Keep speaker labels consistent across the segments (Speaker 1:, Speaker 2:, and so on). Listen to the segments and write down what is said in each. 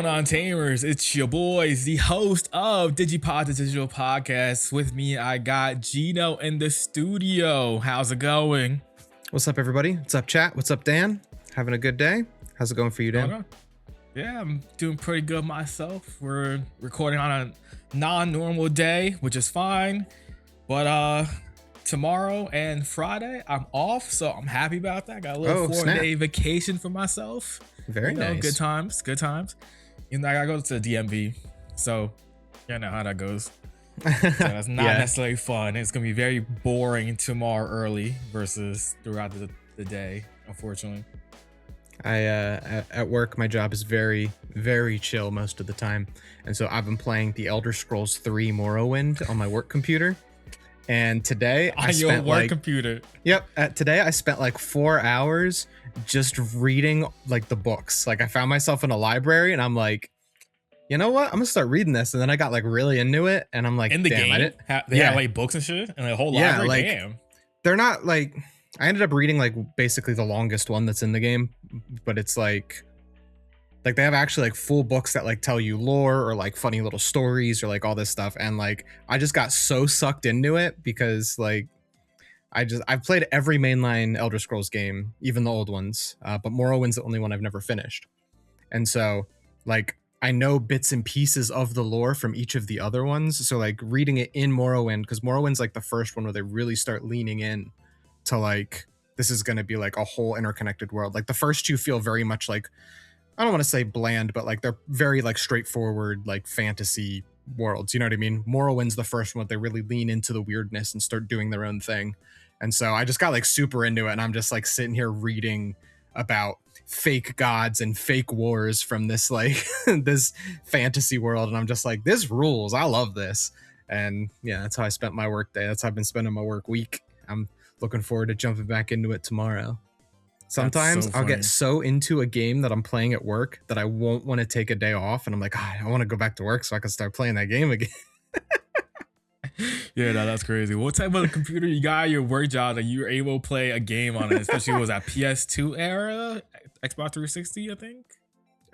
Speaker 1: going on, Tamers? It's your boys, the host of DigiPod, the digital podcast. With me, I got Gino in the studio. How's it going?
Speaker 2: What's up, everybody? What's up, chat? What's up, Dan? Having a good day? How's it going for you, Dan?
Speaker 1: Yeah, I'm doing pretty good myself. We're recording on a non-normal day, which is fine. But tomorrow and Friday, I'm off, so I'm happy about that. Got a little 4-day vacation for myself.
Speaker 2: Very nice.
Speaker 1: Good times. You know, I gotta go to the DMV, so you know how that goes. So that's not necessarily fun. It's gonna be very boring tomorrow early versus throughout the day, unfortunately.
Speaker 2: At work, my job is very, very chill most of the time, and so I've been playing the Elder Scrolls 3 Morrowind on my work computer. And today today I spent like 4 hours just reading like the books. Like I found myself in a library and I'm like, you know what? I'm gonna start reading this. And then I got like really into it and I'm like,
Speaker 1: in the game, they have like books and shit and the whole library.
Speaker 2: Like,
Speaker 1: damn.
Speaker 2: They're not like, I ended up reading like basically the longest one that's in the game, but it's like they have actually like full books that like tell you lore or like funny little stories or like all this stuff. And like, I just got so sucked into it because like, I've played every mainline Elder Scrolls game, even the old ones, but Morrowind's the only one I've never finished. And so like, I know bits and pieces of the lore from each of the other ones. So like reading it in Morrowind, because Morrowind's like the first one where they really start leaning in to like, this is going to be like a whole interconnected world. Like the first two feel very much like, I don't want to say bland, but like they're very like straightforward, like fantasy worlds. You know what I mean? Morrowind's the first one. They really lean into the weirdness and start doing their own thing. And so I just got like super into it. And I'm just like sitting here reading about fake gods and fake wars from this like this fantasy world. And I'm just like, this rules. I love this. And yeah, that's how I spent my work day. That's how I've been spending my work week. I'm looking forward to jumping back into it tomorrow. Sometimes I'll get so into a game that I'm playing at work that I won't want to take a day off. And I'm like, I want to go back to work so I can start playing that game again.
Speaker 1: Yeah, that's crazy. What type of computer you got at your work job that you're able to play a game on it? Especially was that PS2 era, Xbox 360, I think?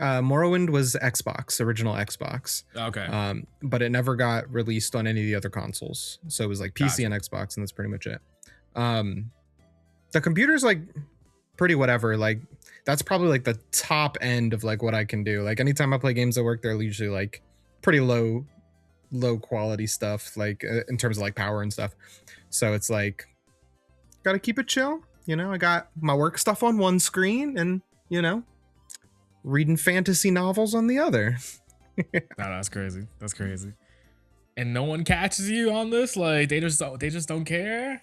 Speaker 2: Morrowind was Xbox, original Xbox.
Speaker 1: Okay.
Speaker 2: But it never got released on any of the other consoles. So it was like PC and Xbox, and that's pretty much it. The computer's like pretty whatever. Like that's probably like the top end of like what I can do. Like anytime I play games at work, they're usually like pretty low quality stuff, like in terms of like power and stuff. So it's like gotta keep it chill. You know, I got my work stuff on one screen and, you know, reading fantasy novels on the other.
Speaker 1: That's crazy. That's crazy. And no one catches you on this? Like they just don't care?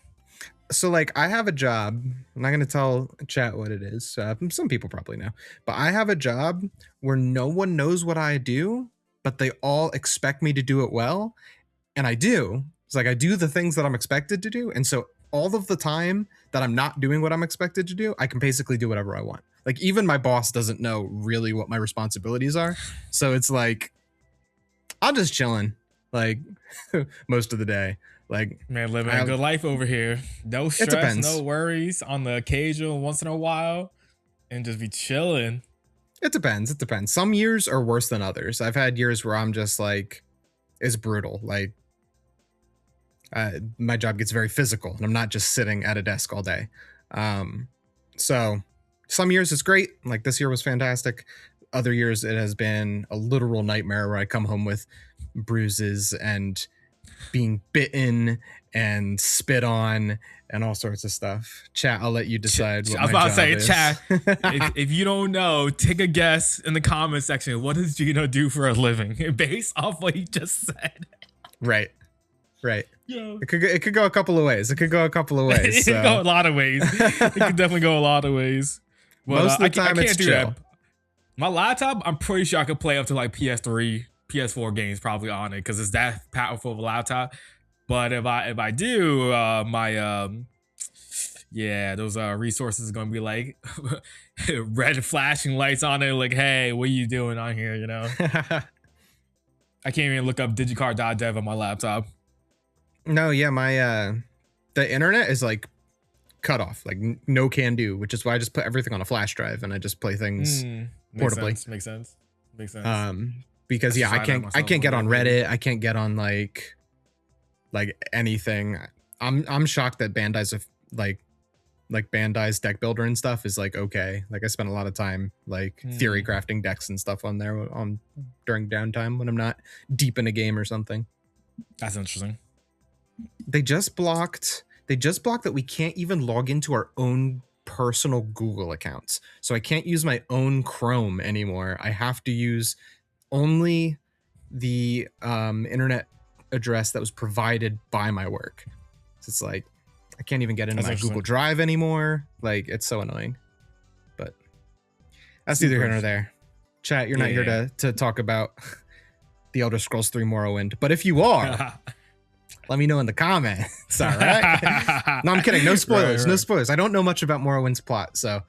Speaker 2: So like I have a job. I'm not going to tell chat what it is. Some people probably know, but I have a job where no one knows what I do, but they all expect me to do it well. And I do. It's like I do the things that I'm expected to do. And so all of the time that I'm not doing what I'm expected to do, I can basically do whatever I want. Like even my boss doesn't know really what my responsibilities are. So it's like, I'm just chilling like most of the day. Like,
Speaker 1: man, living a good life over here. No stress, no worries, on the occasional once in a while, and just be chilling.
Speaker 2: It depends. Some years are worse than others. I've had years where I'm just like, it's brutal. Like, my job gets very physical, and I'm not just sitting at a desk all day. So some years it's great. Like this year was fantastic. Other years it has been a literal nightmare where I come home with bruises and being bitten and spit on and all sorts of stuff. Chat, I'll let you decide what my job is.
Speaker 1: Chat, if you don't know, take a guess in the comment section. What does Gino do for a living? Based off what he just said.
Speaker 2: Right.
Speaker 1: Yeah.
Speaker 2: It could go a couple of ways. It could go a
Speaker 1: a lot of ways. It could definitely go a lot of ways. Well,
Speaker 2: most of the time it's chill.
Speaker 1: That. My laptop, I'm pretty sure I could play up to like PS3, PS4 games probably on it because it's that powerful of a laptop. But if I do, those resources are gonna be like red flashing lights on it, like, hey, what are you doing on here? You know, I can't even look up DigiGuard.dev on my laptop.
Speaker 2: No, yeah, my the internet is like cut off, like no can do, which is why I just put everything on a flash drive and I just play things portably.
Speaker 1: Makes sense. Makes sense.
Speaker 2: Because yeah,
Speaker 1: try that
Speaker 2: I
Speaker 1: myself
Speaker 2: can't
Speaker 1: one
Speaker 2: get
Speaker 1: day,
Speaker 2: on
Speaker 1: maybe.
Speaker 2: Reddit. I can't get on like anything. I'm shocked that Bandai's like Bandai's deck builder and stuff is like okay. Like I spend a lot of time like theory
Speaker 1: Hmm.
Speaker 2: crafting decks and stuff on there on during downtime when I'm not deep in a game or something.
Speaker 1: That's interesting.
Speaker 2: They just blocked that we can't even log into our own personal Google accounts. So I can't use my own Chrome anymore. I have to use only the internet address that was provided by my work. So it's like I can't even get into
Speaker 1: That's
Speaker 2: my Google
Speaker 1: interesting.
Speaker 2: Drive anymore. Like it's so annoying. But that's neither
Speaker 1: Super
Speaker 2: here nor
Speaker 1: interesting.
Speaker 2: there. Chat, you're
Speaker 1: Yeah,
Speaker 2: not here
Speaker 1: yeah.
Speaker 2: to talk about the Elder Scrolls 3 Morrowind. But if you are, let me know in the comments. All right. No, I'm kidding. No spoilers.
Speaker 1: Right,
Speaker 2: No
Speaker 1: right.
Speaker 2: spoilers. I don't know much about Morrowind's plot. So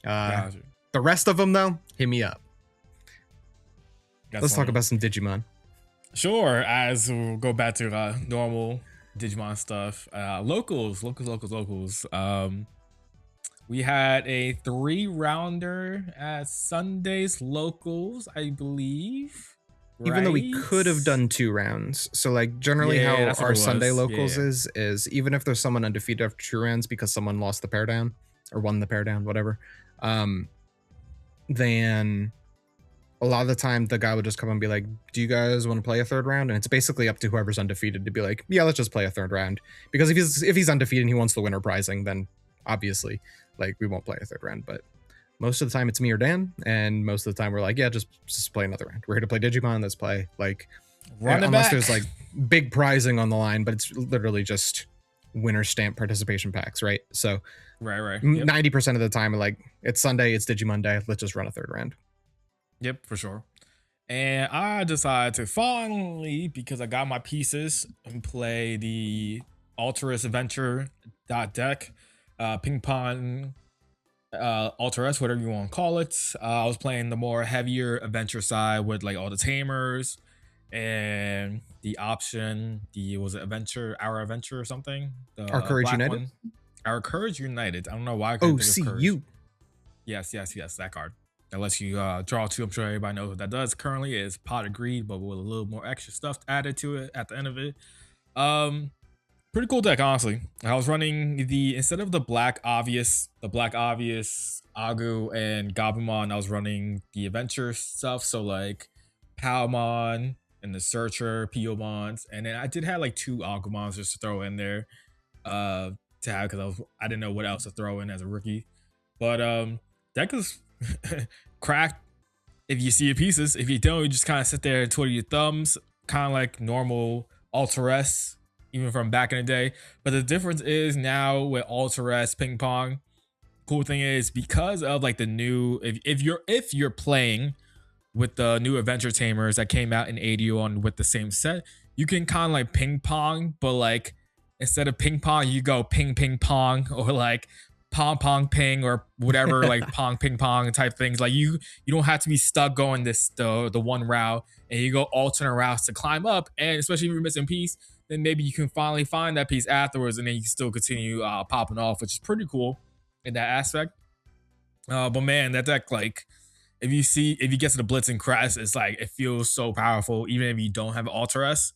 Speaker 1: Gotcha.
Speaker 2: the rest of them, though, hit me up.
Speaker 1: That's
Speaker 2: Let's talk
Speaker 1: funny.
Speaker 2: about some Digimon.
Speaker 1: Sure. As we'll go back to normal Digimon stuff. Locals. We had a 3-rounder at Sunday's locals, I believe.
Speaker 2: Even though we
Speaker 1: Right?
Speaker 2: could have done 2 rounds. So like generally
Speaker 1: Yeah,
Speaker 2: how
Speaker 1: that's what
Speaker 2: our
Speaker 1: it
Speaker 2: Sunday
Speaker 1: was.
Speaker 2: locals
Speaker 1: Yeah.
Speaker 2: is even if there's someone undefeated after 2 rounds because someone lost the pair down or won the pair down, whatever. Then a lot of the time the guy would just come and be like, do you guys want to play a 3rd round? And it's basically up to whoever's undefeated to be like, yeah, let's just play a 3rd round. Because if he's undefeated and he wants the winner prizing, then obviously like we won't play a 3rd round. But most of the time it's me or Dan, and most of the time we're like, yeah, just play another round. We're here to play Digimon. Let's play. Like
Speaker 1: Run it
Speaker 2: unless
Speaker 1: back.
Speaker 2: there's like big prizing on the line, but it's literally just winner stamp participation packs, right? So
Speaker 1: Right. Yep.
Speaker 2: 90% of the time, like it's Sunday, it's Digimon Day. Let's just run a 3rd round.
Speaker 1: Yep, for sure. And I decided to finally, because I got my pieces, and play the Alterous Adventure deck, ping pong, Alterous, whatever you want to call it. I was playing the more heavier adventure side with like all the tamers and the option. Was it Adventure, Our Adventure or something? The
Speaker 2: Our Courage
Speaker 1: black
Speaker 2: United.
Speaker 1: one. Our Courage United. I don't know why I couldn't think of Courage.
Speaker 2: OCU.
Speaker 1: Yes, that card. That lets you draw 2. I'm sure everybody knows what that does. Currently is Pot of Greed, but with a little more extra stuff added to it at the end of it. Pretty cool deck, honestly. I was running instead of the black obvious Agu and Gabumon, I was running the adventure stuff. So like Palmon and the Searcher, Piomons, and then I did have like 2 Agumons just to throw in there to have because I didn't know what else to throw in as a rookie. But deck is cracked if you see your pieces. If you don't, you just kind of sit there and twiddle your thumbs, kind of like normal Alteress, even from back in the day. But the difference is now with Alteress Ping Pong, cool thing is because of like the new, if you're playing with the new Adventure Tamers that came out in 81 with the same set, you can kind of like ping pong, but like instead of ping pong, you go ping pong or like pong pong ping or whatever like pong ping pong type things. Like you don't have to be stuck going the one route, and you go alternate routes to climb up. And especially if you're missing a piece, then maybe you can finally find that piece afterwards, and then you can still continue popping off, which is pretty cool in that aspect. But man, that deck, like if you get to the Blitz and Crest, it's like it feels so powerful, even if you don't have Alteress.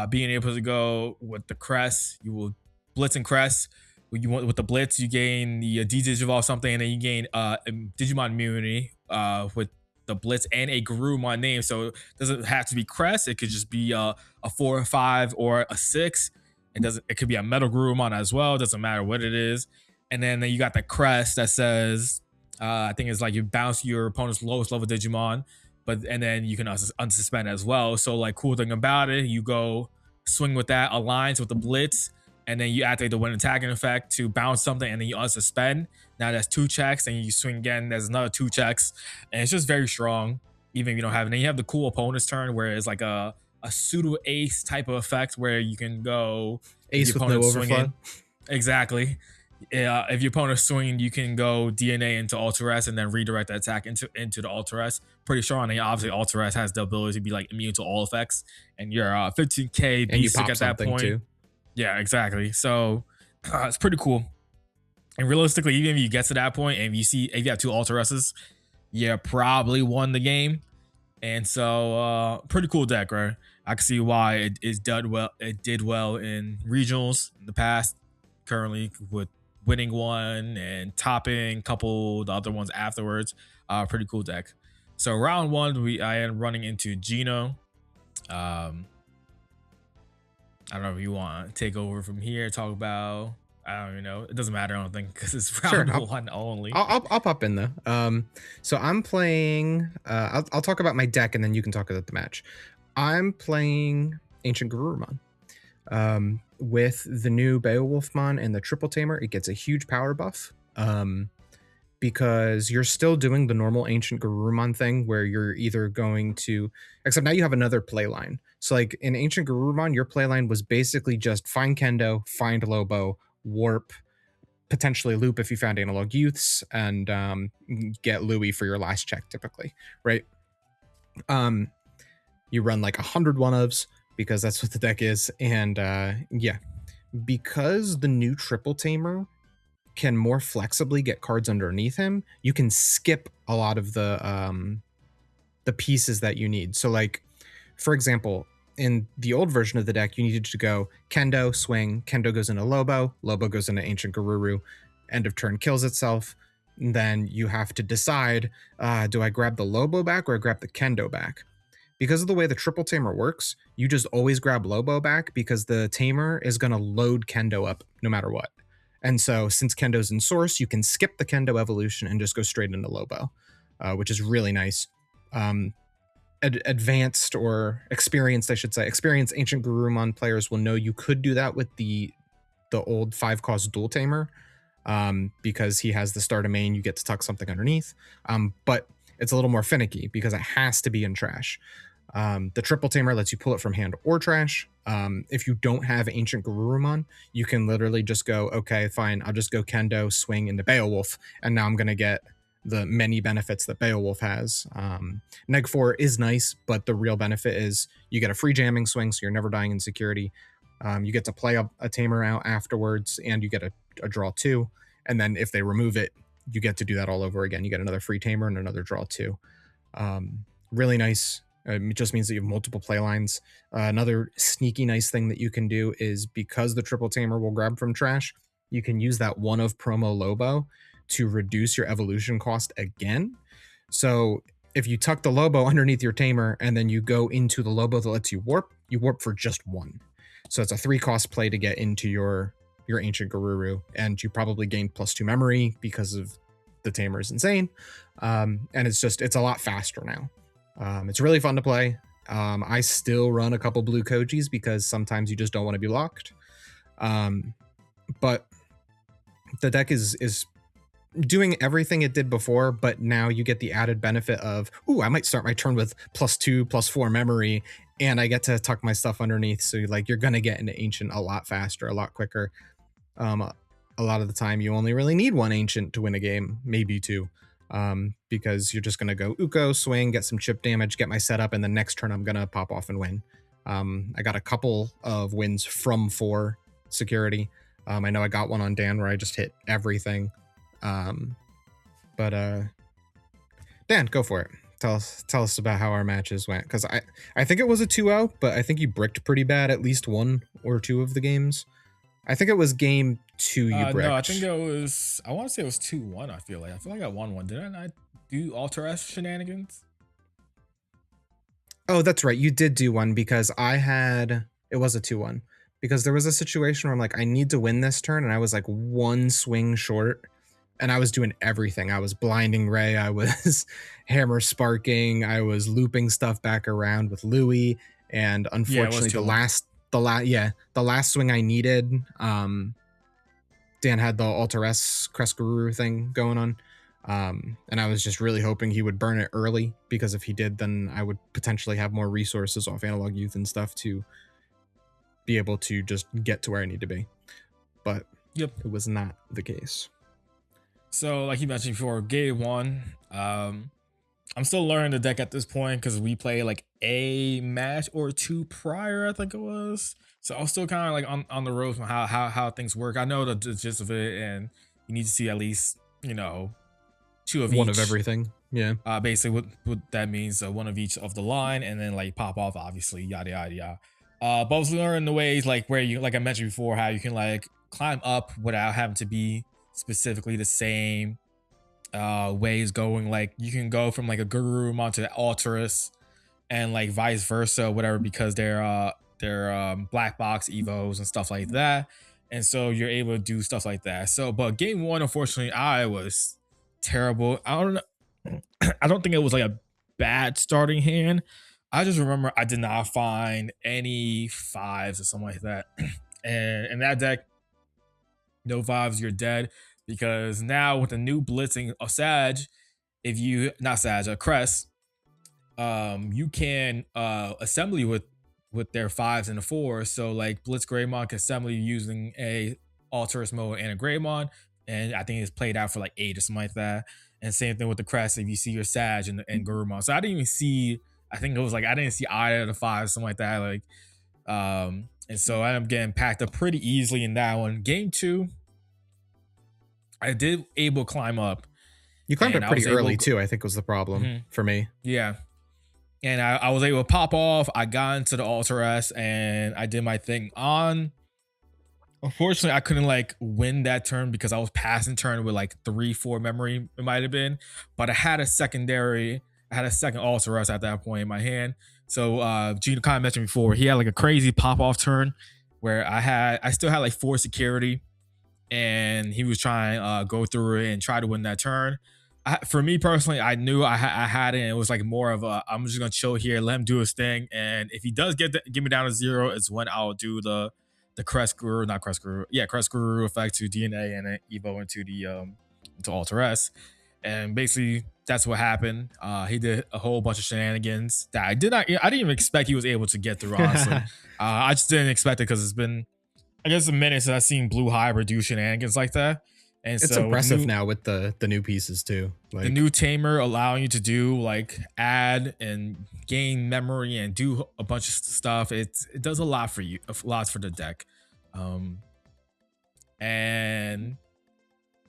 Speaker 1: Being able to go with the Crest, you will Blitz and Crest. You want with the Blitz, you gain the D-Digivolve something, and then you gain Digimon immunity with the Blitz and a Gurumon name. So it doesn't have to be Crest. It could just be a 4 or 5 or a 6. It could be a Metal Gurumon as well. It doesn't matter what it is. And then you got the Crest that says, I think it's like you bounce your opponent's lowest level Digimon, and then you can unsuspend as well. So like cool thing about it, you go swing with that aligns with the Blitz, and then you activate the win attacking effect to bounce something, and then you unsuspend. Now that's 2 checks, and you swing again. There's another 2 checks, and it's just very strong. Even if you don't have it, and then you have the cool opponent's turn where it's like a pseudo ace type of effect where you can go
Speaker 2: Ace with no overflow.
Speaker 1: Exactly. If your opponent's swinging, you can go DNA into Alteress and then redirect the attack into the Alteress. Pretty sure, and obviously Alteress has the ability to be like immune to all effects, and you're 15k basic at that point. Too. Yeah, exactly. So it's pretty cool. And realistically, even if you get to that point and if you have 2 Alteresses, you probably won the game. And so pretty cool deck, right? I can see why it did well in regionals in the past, currently with winning one and topping a couple the other ones afterwards. Pretty cool deck. So round one, I am running into Gino. Um, I don't know if you want to take over from here, talk about, I don't even know. It doesn't matter, I don't think, because it's
Speaker 2: Sure.
Speaker 1: round one only.
Speaker 2: I'll pop in though. So I'm playing. I'll talk about my deck and then you can talk about the match. I'm playing Ancient Gurumon. With the new Beowulfmon and the Triple Tamer, it gets a huge power buff. Because you're still doing the normal Ancient Gurumon thing where you're either going to, except now you have another play line. So like in Ancient Gurumon, your play line was basically just find Kendo, find Lobo, warp, potentially loop if you found analog youths, and get Louis for your last check typically, right? You run like 100 one-ofs because that's what the deck is. And yeah, because the new Triple Tamer can more flexibly get cards underneath him, you can skip a lot of the pieces that you need. So like, for example, in the old version of the deck, you needed to go Kendo, swing, Kendo goes into Lobo, Lobo goes into Ancient Garuru, end of turn kills itself. Then you have to decide, do I grab the Lobo back or I grab the Kendo back? Because of the way the Triple Tamer works, you just always grab Lobo back because the Tamer is going to load Kendo up no matter what. And so since Kendo's in source, you can skip the Kendo evolution and just go straight into Lobo, which is really nice. Advanced or experienced, I should say, experienced Ancient Gurumon players will know you could do that with the old 5-cost Dual Tamer, because he has the start of main, you get to tuck something underneath. But it's a little more finicky because it has to be in trash. The Triple Tamer lets you pull it from hand or trash. If you don't have Ancient Gurumon, you can literally just go, okay, fine, I'll just go Kendo, swing into Beowulf, and now I'm going to get the many benefits that Beowulf has. Neg 4 is nice, but the real benefit is you get a free jamming swing, so you're never dying in security. You get to play a Tamer out afterwards, and you get a draw 2. And then if they remove it, you get to do that all over again. You get another free Tamer and another draw 2. Really nice. It just means that you have multiple play lines. Another sneaky nice thing that you can do is because the Triple Tamer will grab from trash, you can use that one of promo Lobo to reduce your evolution cost again. So if you tuck the Lobo underneath your Tamer and then you go into the Lobo that lets you warp for just 1. So it's a 3-cost play to get into your Ancient Garuru, and you probably gain +2 memory because of the Tamer is insane. And it's a lot faster now. It's really fun to play. I still run a couple blue Kojis because sometimes you just don't want to be locked. But the deck is doing everything it did before, but now you get the added benefit of, I might start my turn with +2, +4 memory, and I get to tuck my stuff underneath. So like you're gonna get into Ancient a lot faster, a lot quicker. A lot of the time you only really need 1 Ancient to win a game, maybe 2. Because you're just going to go Uko, swing, get some chip damage, get my setup, and the next turn I'm going to pop off and win. I got a couple of wins from 4 security. I know I got one on Dan where I just hit everything. But Dan, go for it. Tell us about how our matches went, because I think it was a 2-0, but I think you bricked pretty bad at least 1 or 2 of the games. I think it was game 2 you bricked.
Speaker 1: No, I think it was, I want to say it was 2-1. I feel like I won one. Did I not do Alter S shenanigans?
Speaker 2: Oh, that's right. You did do one because it was a 2-1. Because there was a situation where I'm like, I need to win this turn, and I was like 1 swing short, and I was doing everything. I was blinding Ray, I was hammer sparking, I was looping stuff back around with Louis, and unfortunately the last swing I needed, Dan had the Alter S Crest Guru thing going on. And I was just really hoping he would burn it early, because if he did, then I would potentially have more resources off Analog Youth and stuff to be able to just get to where I need to be. But
Speaker 1: Yep,
Speaker 2: it was not the case.
Speaker 1: So like you mentioned before, game 1, I'm still learning the deck at this point because we played like a match or 2 prior, I think it was. So I'm still kind of like on the road from how things work. I know the gist of it, and you need to see at least 2 of
Speaker 2: One
Speaker 1: each.
Speaker 2: of everything. Yeah.
Speaker 1: Basically what that means, one of each of the line, and then like pop off, obviously, yada yada yada. But I was learning the ways like where you, like I mentioned before, how you can like climb up without having to be specifically the same ways going. Like you can go from like a Gurumon to Alterus, and like vice versa, whatever, because they're black box evos and stuff like that. And so you're able to do stuff like that. So, but game one, unfortunately, I was terrible. I don't know. I don't think it was like a bad starting hand. I just remember I did not find any fives or something like that. And in that deck, no fives, you're dead. Because now with the new blitzing of Sag, if you not Sag, a Crest, you can assembly with their fives and the fours. So like Blitz Greymon can assembly using a Alterous mode and a Greymon, and I think it's played out for like 8 or something like that. And same thing with the Crest if you see your Sag and Gurumon. So I didn't even see. I think it was like I didn't see either of the fives, something like that. Like, and so I ended up getting packed up pretty easily in that one. Game two, I did able to climb up.
Speaker 2: You climbed up pretty early too, I think was the problem for me.
Speaker 1: Yeah. And I was able to pop off. I got into the Alter S and I did my thing on. Unfortunately, I couldn't like win that turn because I was passing turn with like 3-4 memory, it might have been. But I had a second Alter S at that point in my hand. So Gino kind of mentioned before, he had like a crazy pop off turn where I still had like 4 security, and he was trying to go through it and try to win that turn. For me personally, I knew I had it. And it was like more of a, I'm just gonna chill here, let him do his thing, and if he does get me down to 0, it's when I'll do the Crest Guru, not Crest Guru, yeah, Crest Guru effect to DNA and then Evo into the into Alter S, and basically that's what happened. He did a whole bunch of shenanigans that I didn't even expect he was able to get through. Honestly, I just didn't expect it because it's been, I guess, a minute since I've seen Blue Hybrid do shenanigans like that. And
Speaker 2: it's
Speaker 1: so
Speaker 2: impressive now with the new pieces too.
Speaker 1: Like, the new tamer allowing you to do like add and gain memory and do a bunch of stuff. It does a lot for you, lots for the deck. And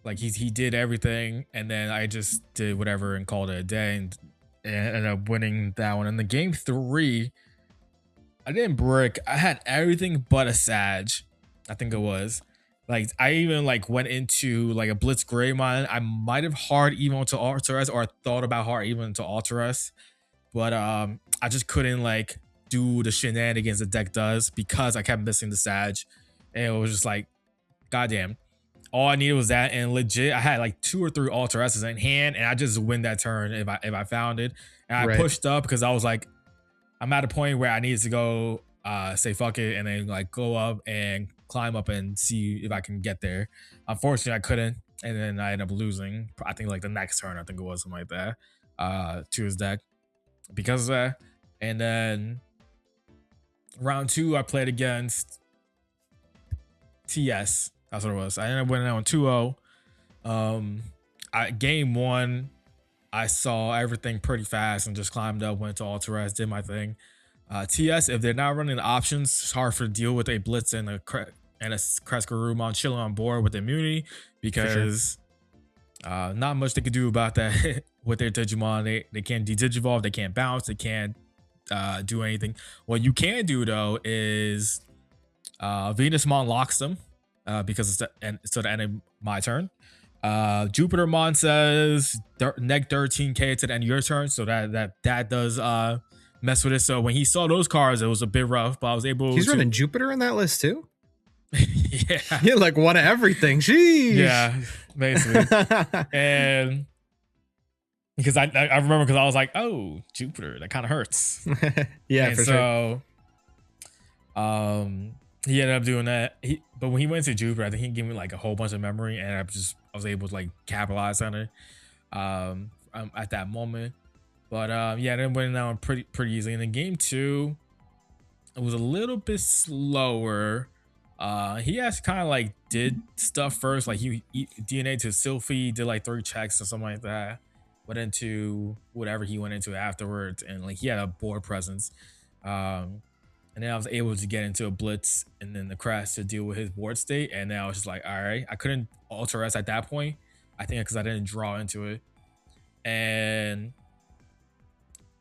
Speaker 1: like he did everything, and then I just did whatever and called it a day, and ended up winning that one. And the game 3, I didn't brick. I had everything but a Sag, I think it was. Like I even like went into like a Blitz Greymon. I might have hard even to Alterous, or thought about hard even to Alterous, but I just couldn't like do the shenanigans the deck does because I kept missing the Sag, and it was just like, goddamn. All I needed was that, and legit, I had like 2 or 3 Alterouses in hand, and I just win that turn if I found it. And I pushed up because I was like, I'm at a point where I needed to go say fuck it, and then like go up and climb up and see if I can get there. Unfortunately, I couldn't, and then I ended up losing. I think like the next turn, I think it was something like that, to his deck because of that. And then round 2, I played against TS. That's what it was. I ended up winning on 2-0. Game 1, I saw everything pretty fast and just climbed up, went to Alterous, did my thing. TS, if they're not running options, it's hard to deal with a Blitz and a Crest Gurumon chilling on board with immunity, because not much they could do about that with their Digimon. They can't de-digivolve, they can't bounce, they can't do anything. What you can do though is Venusmon locks them because it's the end of my turn. Jupitermon says neg 13k to the end of your turn, so that does mess with it. So when he saw those cards, it was a bit rough, but I was able.
Speaker 2: He's running Jupiter in that list too.
Speaker 1: Yeah,
Speaker 2: he like won everything. Sheesh.
Speaker 1: Yeah, basically. And because I remember, because I was like, oh, Jupiter, that kind of hurts.
Speaker 2: Yeah,
Speaker 1: and
Speaker 2: for
Speaker 1: so, sure. He ended up doing that. But when he went to Jupiter, I think he gave me like a whole bunch of memory, and I was able to like capitalize on it at that moment. But yeah, then went down pretty easily. And in game 2, it was a little bit slower. He actually kind of like did stuff first, like he DNA to Sylphie, did like 3 checks or something like that. Went into whatever he went into afterwards, and like he had a board presence. And then I was able to get into a Blitz and then the Crest to deal with his board state. And then I was just like, all right, I couldn't Alter S at that point, I think, because I didn't draw into it. and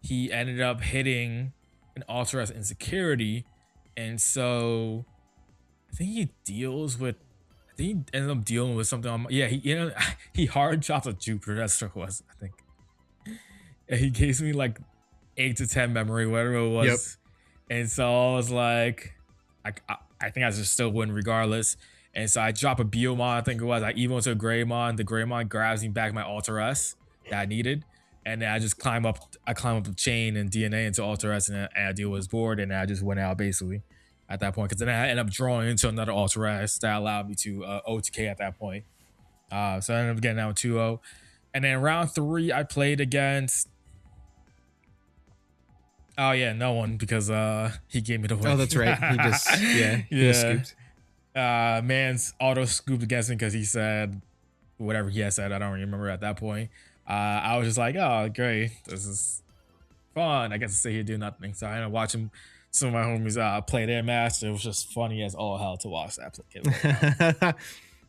Speaker 1: he ended up hitting an Alterous Insecurity, and so I think he deals with. I think he ended up dealing with something on. Yeah, he hard dropped a Jupiter. That's what it was. I think. And he gave me like 8 to 10 memory, whatever it was.
Speaker 2: Yep.
Speaker 1: And so I was like, I think I just still win regardless. And so I drop a Biomon, I think it was. I evo into a Greymon. The Greymon grabs me back my Alter S that I needed. And then I just climb up the chain and DNA into Alter S, and I deal with his board, and I just went out basically at that point. Because then I ended up drawing into another Alter S that allowed me to OTK at that point. So I ended up getting out 2-0. And then round 3, I played against. Oh yeah, no one, because he gave me the win.
Speaker 2: Oh, that's right. He just he was scooped.
Speaker 1: Man's auto scooped against me because he said whatever he had said. I don't remember at that point. I was just like, oh great, this is fun. I get to sit here do nothing. So I ended up watching some of my homies play their match. It was just funny as all hell to watch that.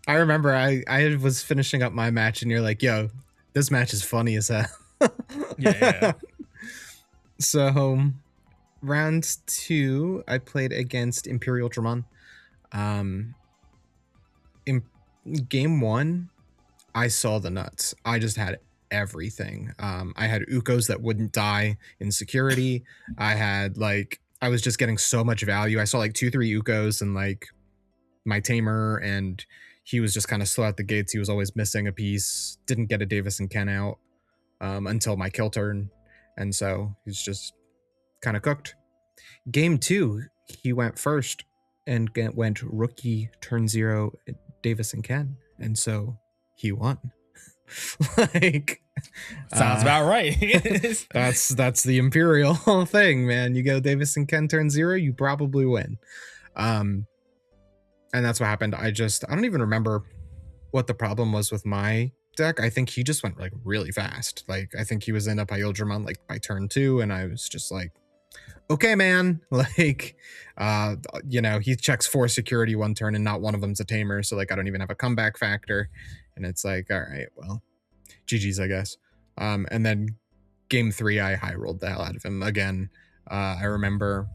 Speaker 2: I remember I was finishing up my match, and you're like, yo, this match is funny as hell.
Speaker 1: Yeah.
Speaker 2: So round 2, I played against Imperial Digimon. In game 1, I saw the nuts. I just had everything. I had Ukos that wouldn't die in security. I was just getting so much value. I saw like 2-3 Ukos and like my tamer, and he was just kind of slow out the gates. He was always missing a piece. Didn't get a Davis and Ken out until my kill turn. And so he's just kind of cooked. Game 2, he went first and went rookie turn 0 Davis and Ken. And so he won. Like,
Speaker 1: sounds about right.
Speaker 2: that's the Imperial thing, man. You go Davis and Ken turn 0, you probably win. And that's what happened. I don't even remember what the problem was with my deck. I think he just went like really fast. Like I think he was in a Pyodramon like by turn 2, and I was just like, okay, man. Like he checks 4 security one turn, and not one of them's a tamer, so like I don't even have a comeback factor. And it's like, all right, well, GG's, I guess. And then game 3, I high rolled the hell out of him again. I remember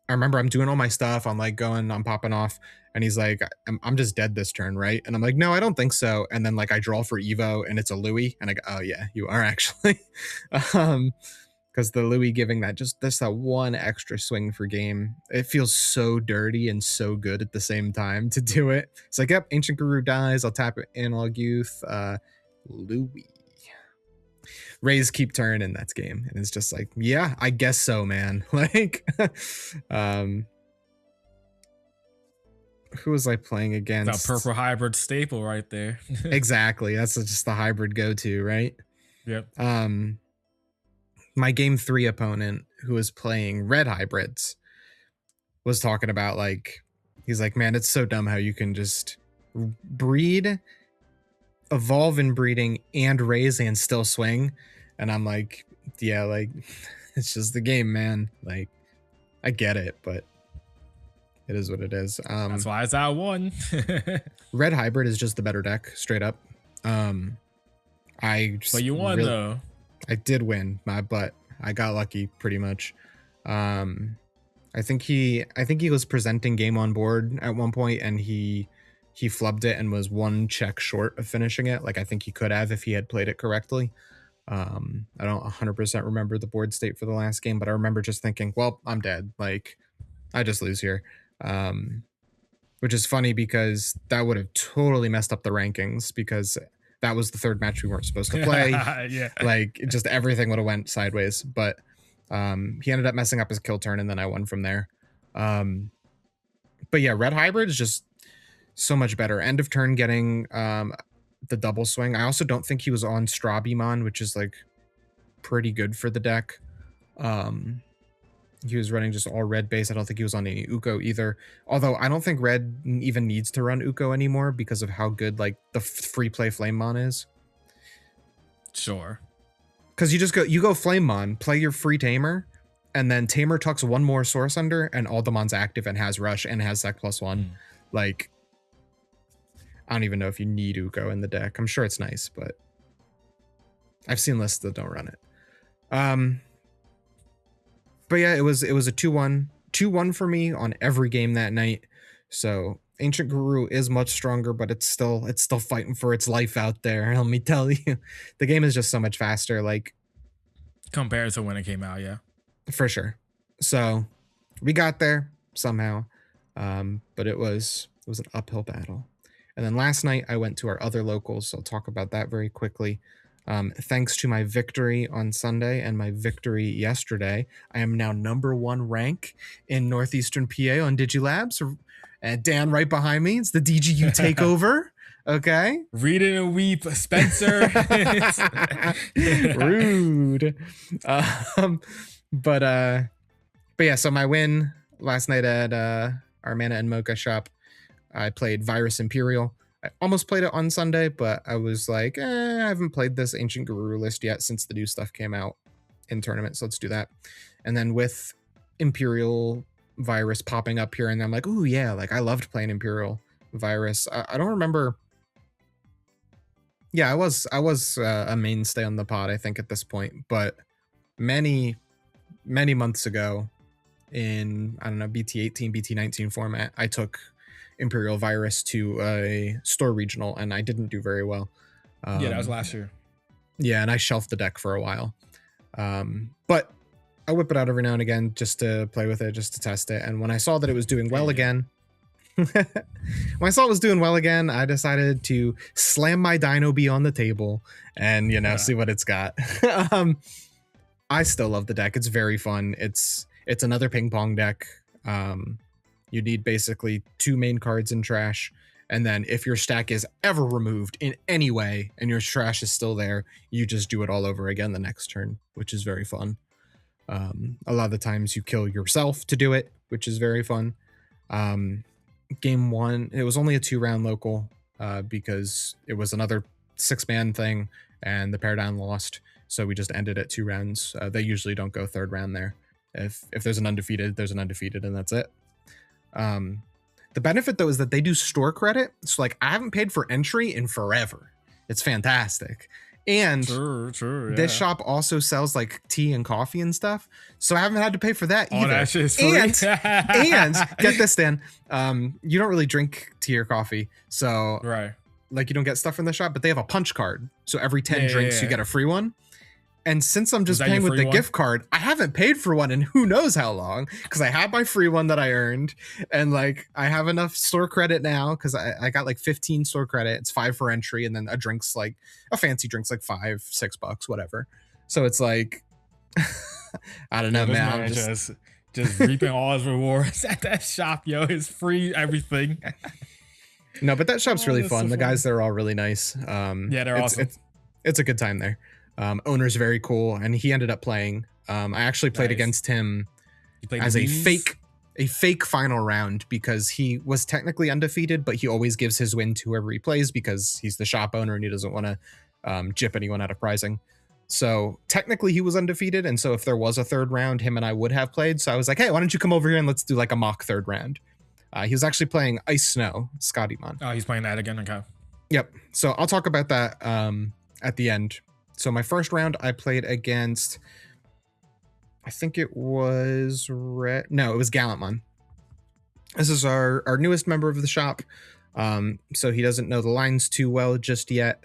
Speaker 2: I'm doing all my stuff. I'm like I'm popping off. And he's like, I'm just dead this turn, right? And I'm like, no, I don't think so. And then like I draw for Evo, and it's a Louis. And I go, oh yeah, you are actually. Because the Louis giving that one extra swing for game, it feels so dirty and so good at the same time to do it. It's like, yep, Ancient Guru dies. I'll tap Analog Youth. Louis. Raise keep turn, and that's game. And it's just like, yeah, I guess so, man. Like, who was I playing against?
Speaker 1: That purple hybrid staple right there.
Speaker 2: Exactly. That's just the hybrid go-to, right?
Speaker 1: Yep.
Speaker 2: My game 3 opponent, who was playing red hybrids, was talking about like, he's like, man, it's so dumb how you can just breed, evolve in breeding, and raise and still swing. And I'm like, yeah, like it's just the game, man. Like I get it, but it is what it is.
Speaker 1: That's why it's out 1.
Speaker 2: Red hybrid is just the better deck, straight up.
Speaker 1: But you won though.
Speaker 2: I did win, but I got lucky pretty much. I think he was presenting game on board at one point, and he flubbed it and was 1 check short of finishing it. Like I think he could have if he had played it correctly. I don't 100% remember the board state for the last game, but I remember just thinking, well, I'm dead. Like I just lose here. Which is funny because that would have totally messed up the rankings, because that was the 3rd match we weren't supposed to play.
Speaker 1: Yeah.
Speaker 2: Like just everything would have went sideways, but he ended up messing up his kill turn, and then I won from there. But yeah, red hybrid is just so much better. End of turn getting the double swing. I also don't think he was on Strabimon, which is like pretty good for the deck. He was running just all red base. I don't think he was on any Uko either. Although I don't think red even needs to run Uko anymore because of how good like the free play Flamemon is.
Speaker 1: Sure.
Speaker 2: Because you go Flamemon, play your free Tamer, and then Tamer tucks 1 more Source Under, and Aldemon's active and has Rush and has Sec +1. Like, I don't even know if you need Uko in the deck. I'm sure it's nice, but I've seen lists that don't run it. But yeah, it was a 2-1 for me on every game that night. So Ancient Guru is much stronger, but it's still fighting for its life out there. Let me tell you, the game is just so much faster, like
Speaker 1: compared to when it came out. Yeah,
Speaker 2: for sure. So we got there somehow, but it was an uphill battle. And then last night I went to our other locals. So I'll talk about that very quickly. Thanks to my victory on Sunday and my victory yesterday, I am now #1 rank in Northeastern PA on Digilabs. And Dan right behind me, it's the DGU takeover. Okay.
Speaker 1: Read it and weep, Spencer.
Speaker 2: Rude. But yeah, so my win last night at our Mana and Mocha shop, I played Virus Imperial. I almost played it on Sunday, but I was like, I haven't played this Ancient Guru list yet since the new stuff came out in tournament, so let's do that. And then with Imperial Virus popping up here, and I'm like, ooh, yeah, like I loved playing Imperial Virus. I don't remember. Yeah, I was a mainstay on the pod, I think, at this point, but many months ago in, I don't know, BT18, BT19 format, I took Imperial Virus to a store regional and I didn't do very well.
Speaker 1: Yeah, that was last year.
Speaker 2: Yeah, and I shelved the deck for a while. But I whip it out every now and again just to play with it, just to test it. And when I saw that it was doing well again, I decided to slam my Dino Bee on the table and, see what it's got. I still love the deck. It's very fun. It's another ping pong deck. You need basically 2 main cards in trash. And then if your stack is ever removed in any way and your trash is still there, you just do it all over again the next turn, which is very fun. A lot of the times you kill yourself to do it, which is very fun. Game 1, it was only a 2-round local because it was another 6-man thing and the Paradigm lost. So we just ended at 2 rounds. They usually don't go 3rd round there. If there's an undefeated, there's an undefeated, and that's it. The benefit though is that they do store credit. So like I haven't paid for entry in forever. It's fantastic. And
Speaker 1: true, yeah.
Speaker 2: This shop also sells like tea and coffee and stuff. So I haven't had to pay for that either.
Speaker 1: That shit is free.
Speaker 2: And get this, Dan. You don't really drink tea or coffee. So
Speaker 1: right.
Speaker 2: Like you don't get stuff from the shop, but they have a punch card. So every 10 drinks you get a free one. And since I'm just paying with the gift card, I haven't paid for one in who knows how long because I had my free one that I earned. And like I have enough store credit now because I got like 15 store credit. It's 5 for entry. And then a fancy drink's like $5-6, whatever. So it's like, I don't know, man. I'm
Speaker 1: just reaping all his rewards at that shop, yo. It's free everything.
Speaker 2: No, but that shop's really fun. The guys there are all really nice.
Speaker 1: Yeah, they're awesome.
Speaker 2: It's a good time there. Owner's very cool, and he ended up playing. I actually played against him as a fake final round because he was technically undefeated, but he always gives his win to whoever he plays because he's the shop owner and he doesn't want to jip anyone out of prizing. So technically he was undefeated, and so if there was a 3rd round, him and I would have played. So I was like, hey, why don't you come over here and let's do like a mock 3rd round. He was actually playing Ice Snow, Scottymon.
Speaker 1: Oh, he's playing that again. Okay.
Speaker 2: Yep. So I'll talk about that at the end. So my first round, I played against, I think it was it was Gallantmon. This is our newest member of the shop. So he doesn't know the lines too well just yet.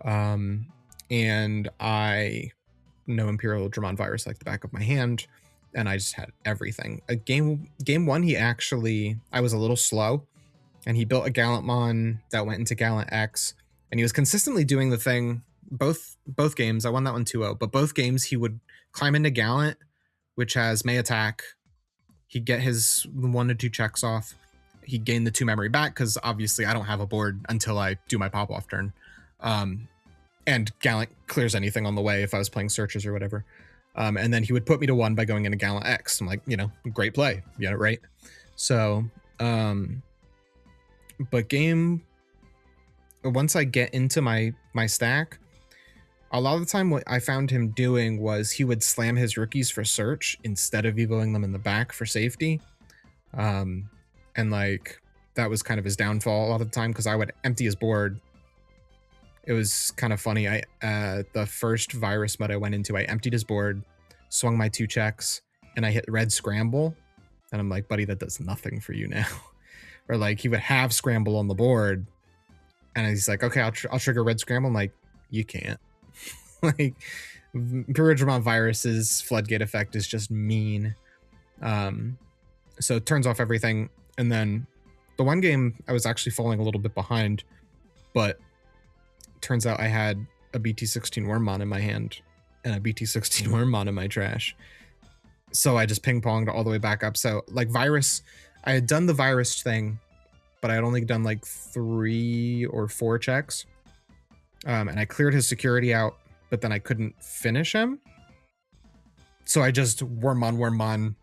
Speaker 2: And I know Imperial Digimon Virus like the back of my hand. And I just had everything. Game 1, I was a little slow. And he built a Gallantmon that went into Gallant X. And he was consistently doing the thing. Both games, I won that one 2-0, but both games he would climb into Gallant, which has May attack. He'd get his 1 to 2 checks off. He'd gain the 2 memory back because obviously I don't have a board until I do my pop-off turn. And Gallant clears anything on the way if I was playing searches or whatever. And then he would put me to 1 by going into Gallant X. I'm like, great play. Yeah, right. So, but once I get into my stack, a lot of the time what I found him doing was he would slam his rookies for search instead of evoing them in the back for safety. And like that was kind of his downfall a lot of the time because I would empty his board, It was kind of funny. The first virus mode I went into, I emptied his board, swung my 2 checks, and I hit red scramble. And I'm like, buddy, that does nothing for you now. Or like he would have scramble on the board, and he's like, okay, I'll trigger red scramble. I'm like, you can't. Like, Imperial Digimon Virus's floodgate effect is just mean. So it turns off everything, and then the one game I was actually falling a little bit behind, but turns out I had a BT16 Wormmon in my hand and a BT16 Wormmon in my trash. So I just ping-ponged all the way back up. So like Virus, I had done the Virus thing, but I had only done like 3 or 4 checks. And I cleared his security out, but then I couldn't finish him. So I just Wormmon,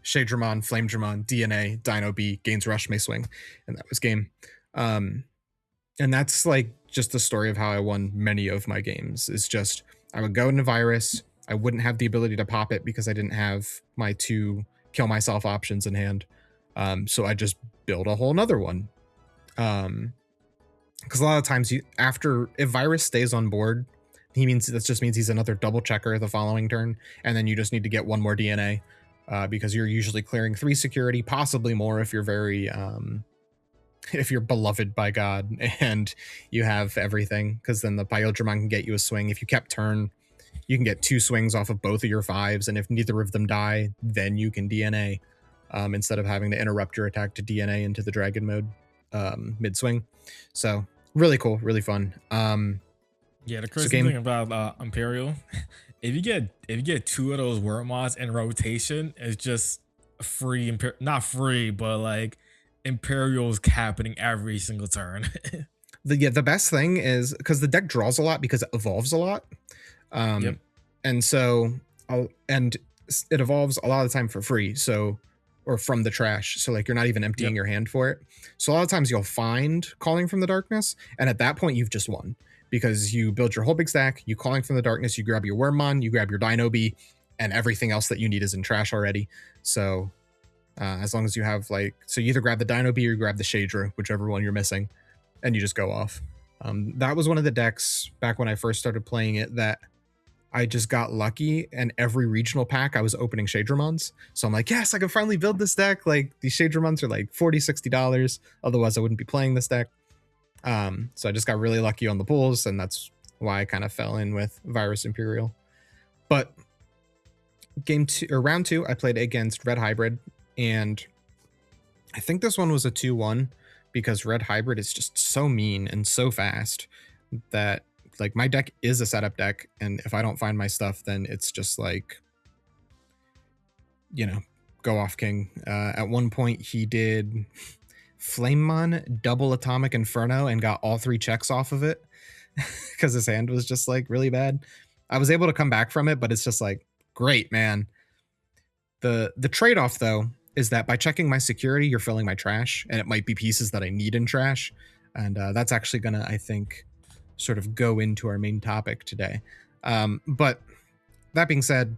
Speaker 2: Shadramon, Flamedramon, DNA, Dino B, gains Rush, May Swing, and that was game. And that's like just the story of how I won many of my games. Is just I would go into Virus, I wouldn't have the ability to pop it because I didn't have my 2 kill myself options in hand. So I just build a whole nother one. Because a lot of times if Virus stays on board, that just means he's another double checker the following turn, and then you just need to get 1 more DNA. Because you're usually clearing 3 security, possibly more if you're very if you're beloved by God and you have everything, because then the Pyodramon can get you a swing. If you kept turn, you can get 2 swings off of both of your 5s, and if neither of them die, then you can DNA instead of having to interrupt your attack to DNA into the dragon mode mid swing. So really cool, really fun.
Speaker 1: Yeah, the crazy thing about Imperial, if you get 2 of those Wormmons in rotation, it's just free. Not free, but like Imperial's happening every single turn.
Speaker 2: The best thing is because the deck draws a lot because it evolves a lot.
Speaker 1: Yep.
Speaker 2: And so and it evolves a lot of the time for free, so or from the trash, so like you're not even emptying your hand for it. So a lot of times you'll find Calling from the Darkness, and at that point you've just won, because you build your whole big stack, you Calling from the Darkness, you grab your Wormmon, you grab your Dino B, and everything else that you need is in trash already. So as long as you have so you either grab the Dino B or you grab the Shadra, whichever one you're missing, and you just go off. That was one of the decks back when I first started playing it that I just got lucky, and every regional pack I was opening Shadramons. So I'm like, yes, I can finally build this deck. Like these Shadramons are like $40-$60. Otherwise I wouldn't be playing this deck. So I just got really lucky on the pulls, and that's why I kind of fell in with Virus Imperial. But round 2, I played against Red Hybrid, and I think this one was a 2-1 because Red Hybrid is just so mean and so fast that like my deck is a setup deck, and if I don't find my stuff, then it's just like, go off king. At one point he did Flamemon double Atomic Inferno and got all 3 checks off of it because his hand was just like really bad. I was able to come back from it, but it's just like, great, man. The trade-off though is that by checking my security, you're filling my trash, and it might be pieces that I need in trash. And that's actually gonna, I think, sort of go into our main topic today. But that being said,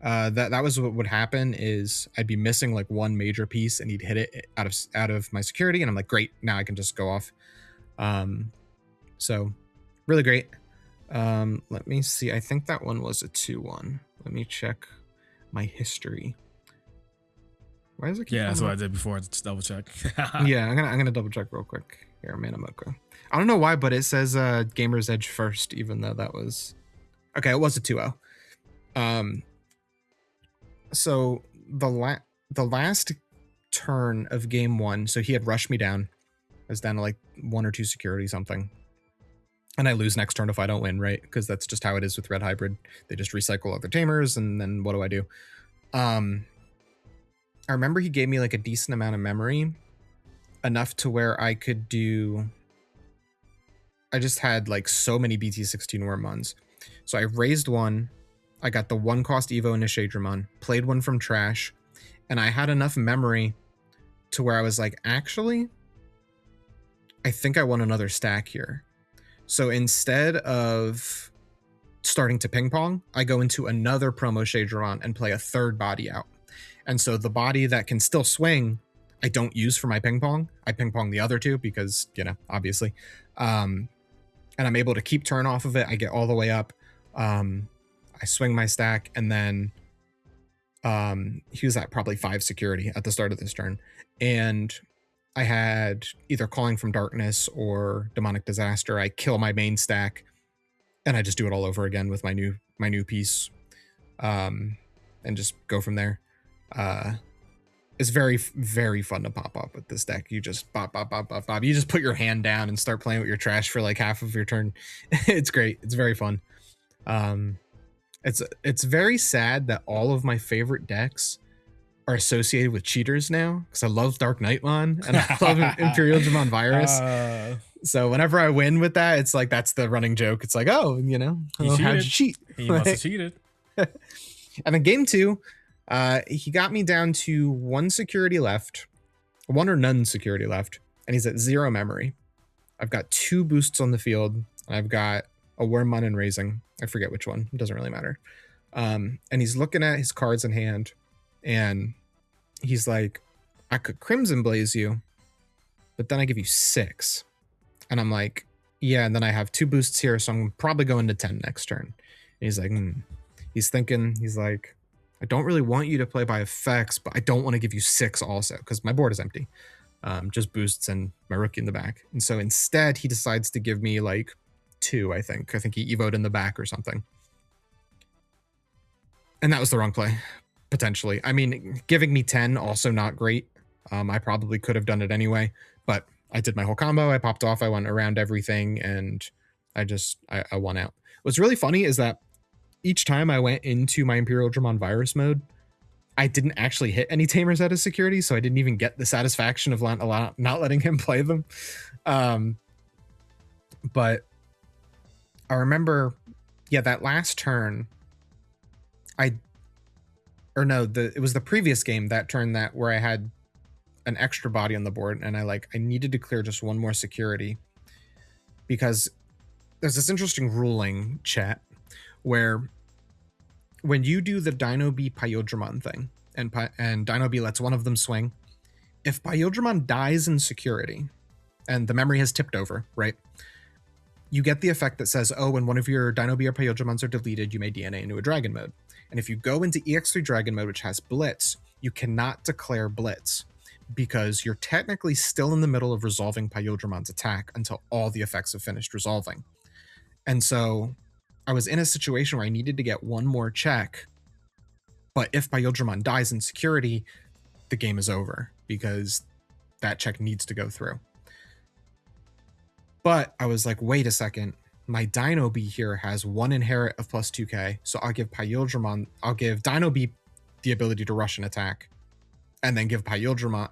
Speaker 2: that was what would happen is I'd be missing like 1 major piece, and he'd hit it out of my security, and I'm like, great, now I can just go off. So really great. Let me see. I think that one was a 2-1. Let me check my history. Why is it?
Speaker 1: Yeah, that's what I did before. Just double check.
Speaker 2: Yeah, I'm gonna double check real quick here. Manamoka. I don't know why, but it says Gamer's Edge first, even though that was okay. It was a 2-0. So the last turn of game 1, so he had rushed me down. I was down to like 1 or 2 security something, and I lose next turn if I don't win, right? Because that's just how it is with Red Hybrid. They just recycle other tamers, and then what do? I remember he gave me like a decent amount of memory, enough to where I could do. I just had like so many BT16 Wormmons. So I raised 1. I got the 1 cost Evo into Shadramon, played 1 from trash, and I had enough memory to where I was like, actually, I think I want another stack here. So instead of starting to ping pong, I go into another promo Shadramon and play a 3rd body out. And so the body that can still swing, I don't use for my ping pong. I ping pong the other 2 because, obviously. and I'm able to keep turn off of it. I get all the way up. I swing my stack, and then he was at probably 5 security at the start of this turn, and I had either Calling from Darkness or Demonic Disaster. I kill my main stack, and I just do it all over again with my new piece, and just go from there. It's very, very fun to pop up with this deck. You just bop, bop, bop, bop, bop. You just put your hand down and start playing with your trash for like half of your turn. It's great. It's very fun. It's very sad that all of my favorite decks are associated with cheaters now, because I love Dark Knightmon and I love Imperial Digimon Virus. So whenever I win with that, it's like that's the running joke. It's like, oh, you know, how'd you cheat?
Speaker 1: He must have cheated.
Speaker 2: And then game 2, he got me down to 1 security left, 1 or none security left, and he's at 0 memory. I've got 2 boosts on the field, and I've got a Wormmon and Raising. I forget which one. It doesn't really matter. And he's looking at his cards in hand, and he's like, I could Crimson Blaze you, but then I give you 6. And I'm like, yeah, and then I have 2 boosts here, so I'm probably going to 10 next turn. And he's like, He's thinking, he's like, I don't really want you to play by effects, but I don't want to give you 6 also, because my board is empty. Just boosts and my rookie in the back. And so instead, he decides to give me like 2, I think. I think he evoed in the back or something. And that was the wrong play, potentially. I mean, giving me 10, also not great. I probably could have done it anyway, but I did my whole combo. I popped off. I went around everything, and I won out. What's really funny is that each time I went into my Imperial Digimon Virus mode, I didn't actually hit any tamers out of security, so I didn't even get the satisfaction of not letting him play them. But I remember, yeah, that last turn, it was the previous game, that turn where I had an extra body on the board, and I needed to clear just 1 more security, because there's this interesting ruling, chat, where when you do the Dino B Pyodramon thing, and Dino B lets one of them swing, if Pyodramon dies in security and the memory has tipped over, right, you get the effect that says, oh, when one of your Dino B or Pyodramons are deleted, you may DNA into a Dragon mode. And if you go into EX3 Dragon mode, which has Blitz, you cannot declare Blitz, because you're technically still in the middle of resolving Pyodramon's attack until all the effects have finished resolving. And so I was in a situation where I needed to get 1 more check, but if Pyodramon dies in security, the game is over, because that check needs to go through. But I was like, wait a second, my Dino B here has 1 inherit of plus 2k, so I'll give Dino B the ability to rush an attack, and then give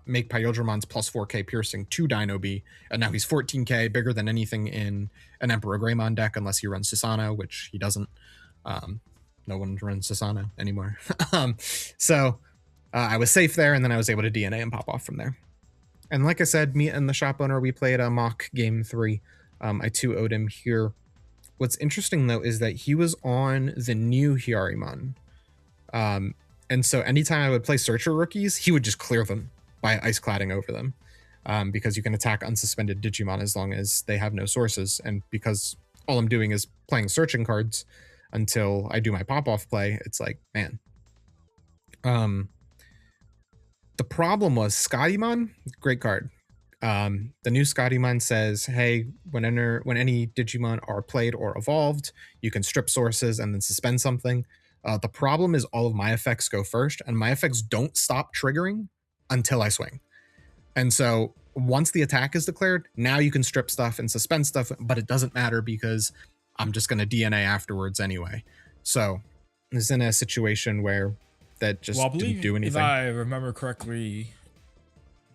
Speaker 2: make Pyodramon's plus 4k piercing to Dino B, and now he's 14k, bigger than anything in an Emperor Greymon deck, unless he runs Susano, which he doesn't. No one runs Susano anymore. So I was safe there, and then I was able to DNA and pop off from there. And like I said, me and the shop owner, we played a mock game 3. I 2-0'd him here. What's interesting, though, is that he was on the new Hyarimon. And so anytime I would play Searcher rookies, he would just clear them by ice cladding over them, because you can attack unsuspended Digimon as long as they have no sources. And because all I'm doing is playing searching cards until I do my pop-off play, it's like, man. The problem was Scottymon, great card. The new Scottymon says, hey, when any Digimon are played or evolved, you can strip sources and then suspend something. The problem is all of my effects go first, and my effects don't stop triggering until I swing. And so once the attack is declared, now you can strip stuff and suspend stuff, but it doesn't matter because I'm just going to DNA afterwards anyway. So it's in a situation where that just didn't do anything.
Speaker 1: If I remember correctly,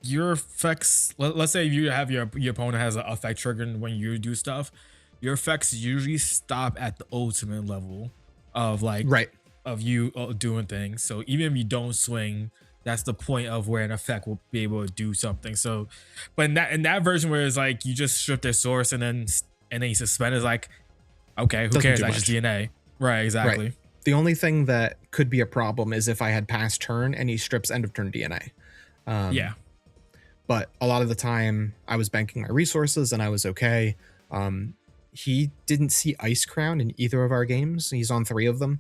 Speaker 1: your effects, let's say you have your opponent has an effect triggered when you do stuff, your effects usually stop at the ultimate level of of you doing things. So even if you don't swing, that's the point of where an effect will be able to do something. So, but in that version where it's like you just strip their source and then you suspend, is like, okay, who cares? I just DNA. Right, exactly. Right.
Speaker 2: The only thing that could be a problem is if I had passed turn and he strips end of turn DNA.
Speaker 1: Yeah.
Speaker 2: But a lot of the time I was banking my resources and I was okay. he didn't see Ice Crown in either of our games. He's on 3 of them.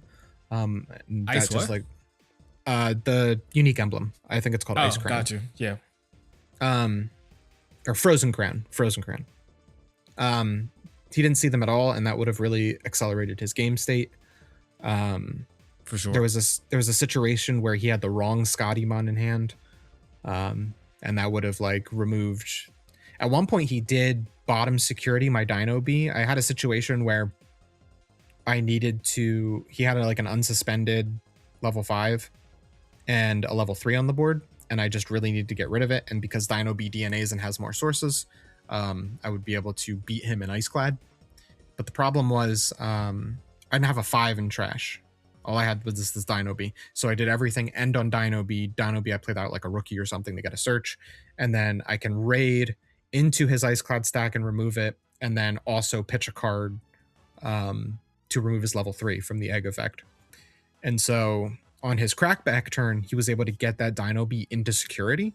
Speaker 2: And
Speaker 1: Ice
Speaker 2: that just
Speaker 1: what?
Speaker 2: like the unique emblem. I think it's called
Speaker 1: Oh,
Speaker 2: Ice Crown.
Speaker 1: got you. Yeah.
Speaker 2: Or Frozen Crown. Frozen Crown. He didn't see them at all, and that would have really accelerated his game state.
Speaker 1: For sure.
Speaker 2: There was a situation where he had the wrong Scottymon in hand, and that would have like removed. At one point, he did bottom security my Dino B. I had a situation where I needed to. He had like an unsuspended level 5 and a level 3 on the board, and I just really needed to get rid of it. And because Dino B DNAs and has more sources, I would be able to beat him in Iceclad. But the problem was I didn't have a 5 in trash. All I had was this Dino B. So I did everything end on Dino B. Dino B I played out like a rookie or something to get a search. And then I can raid into his Iceclad stack and remove it. And then also pitch a card to remove his level 3 from the egg effect. And so on his crackback turn, he was able to get that Dino B into security,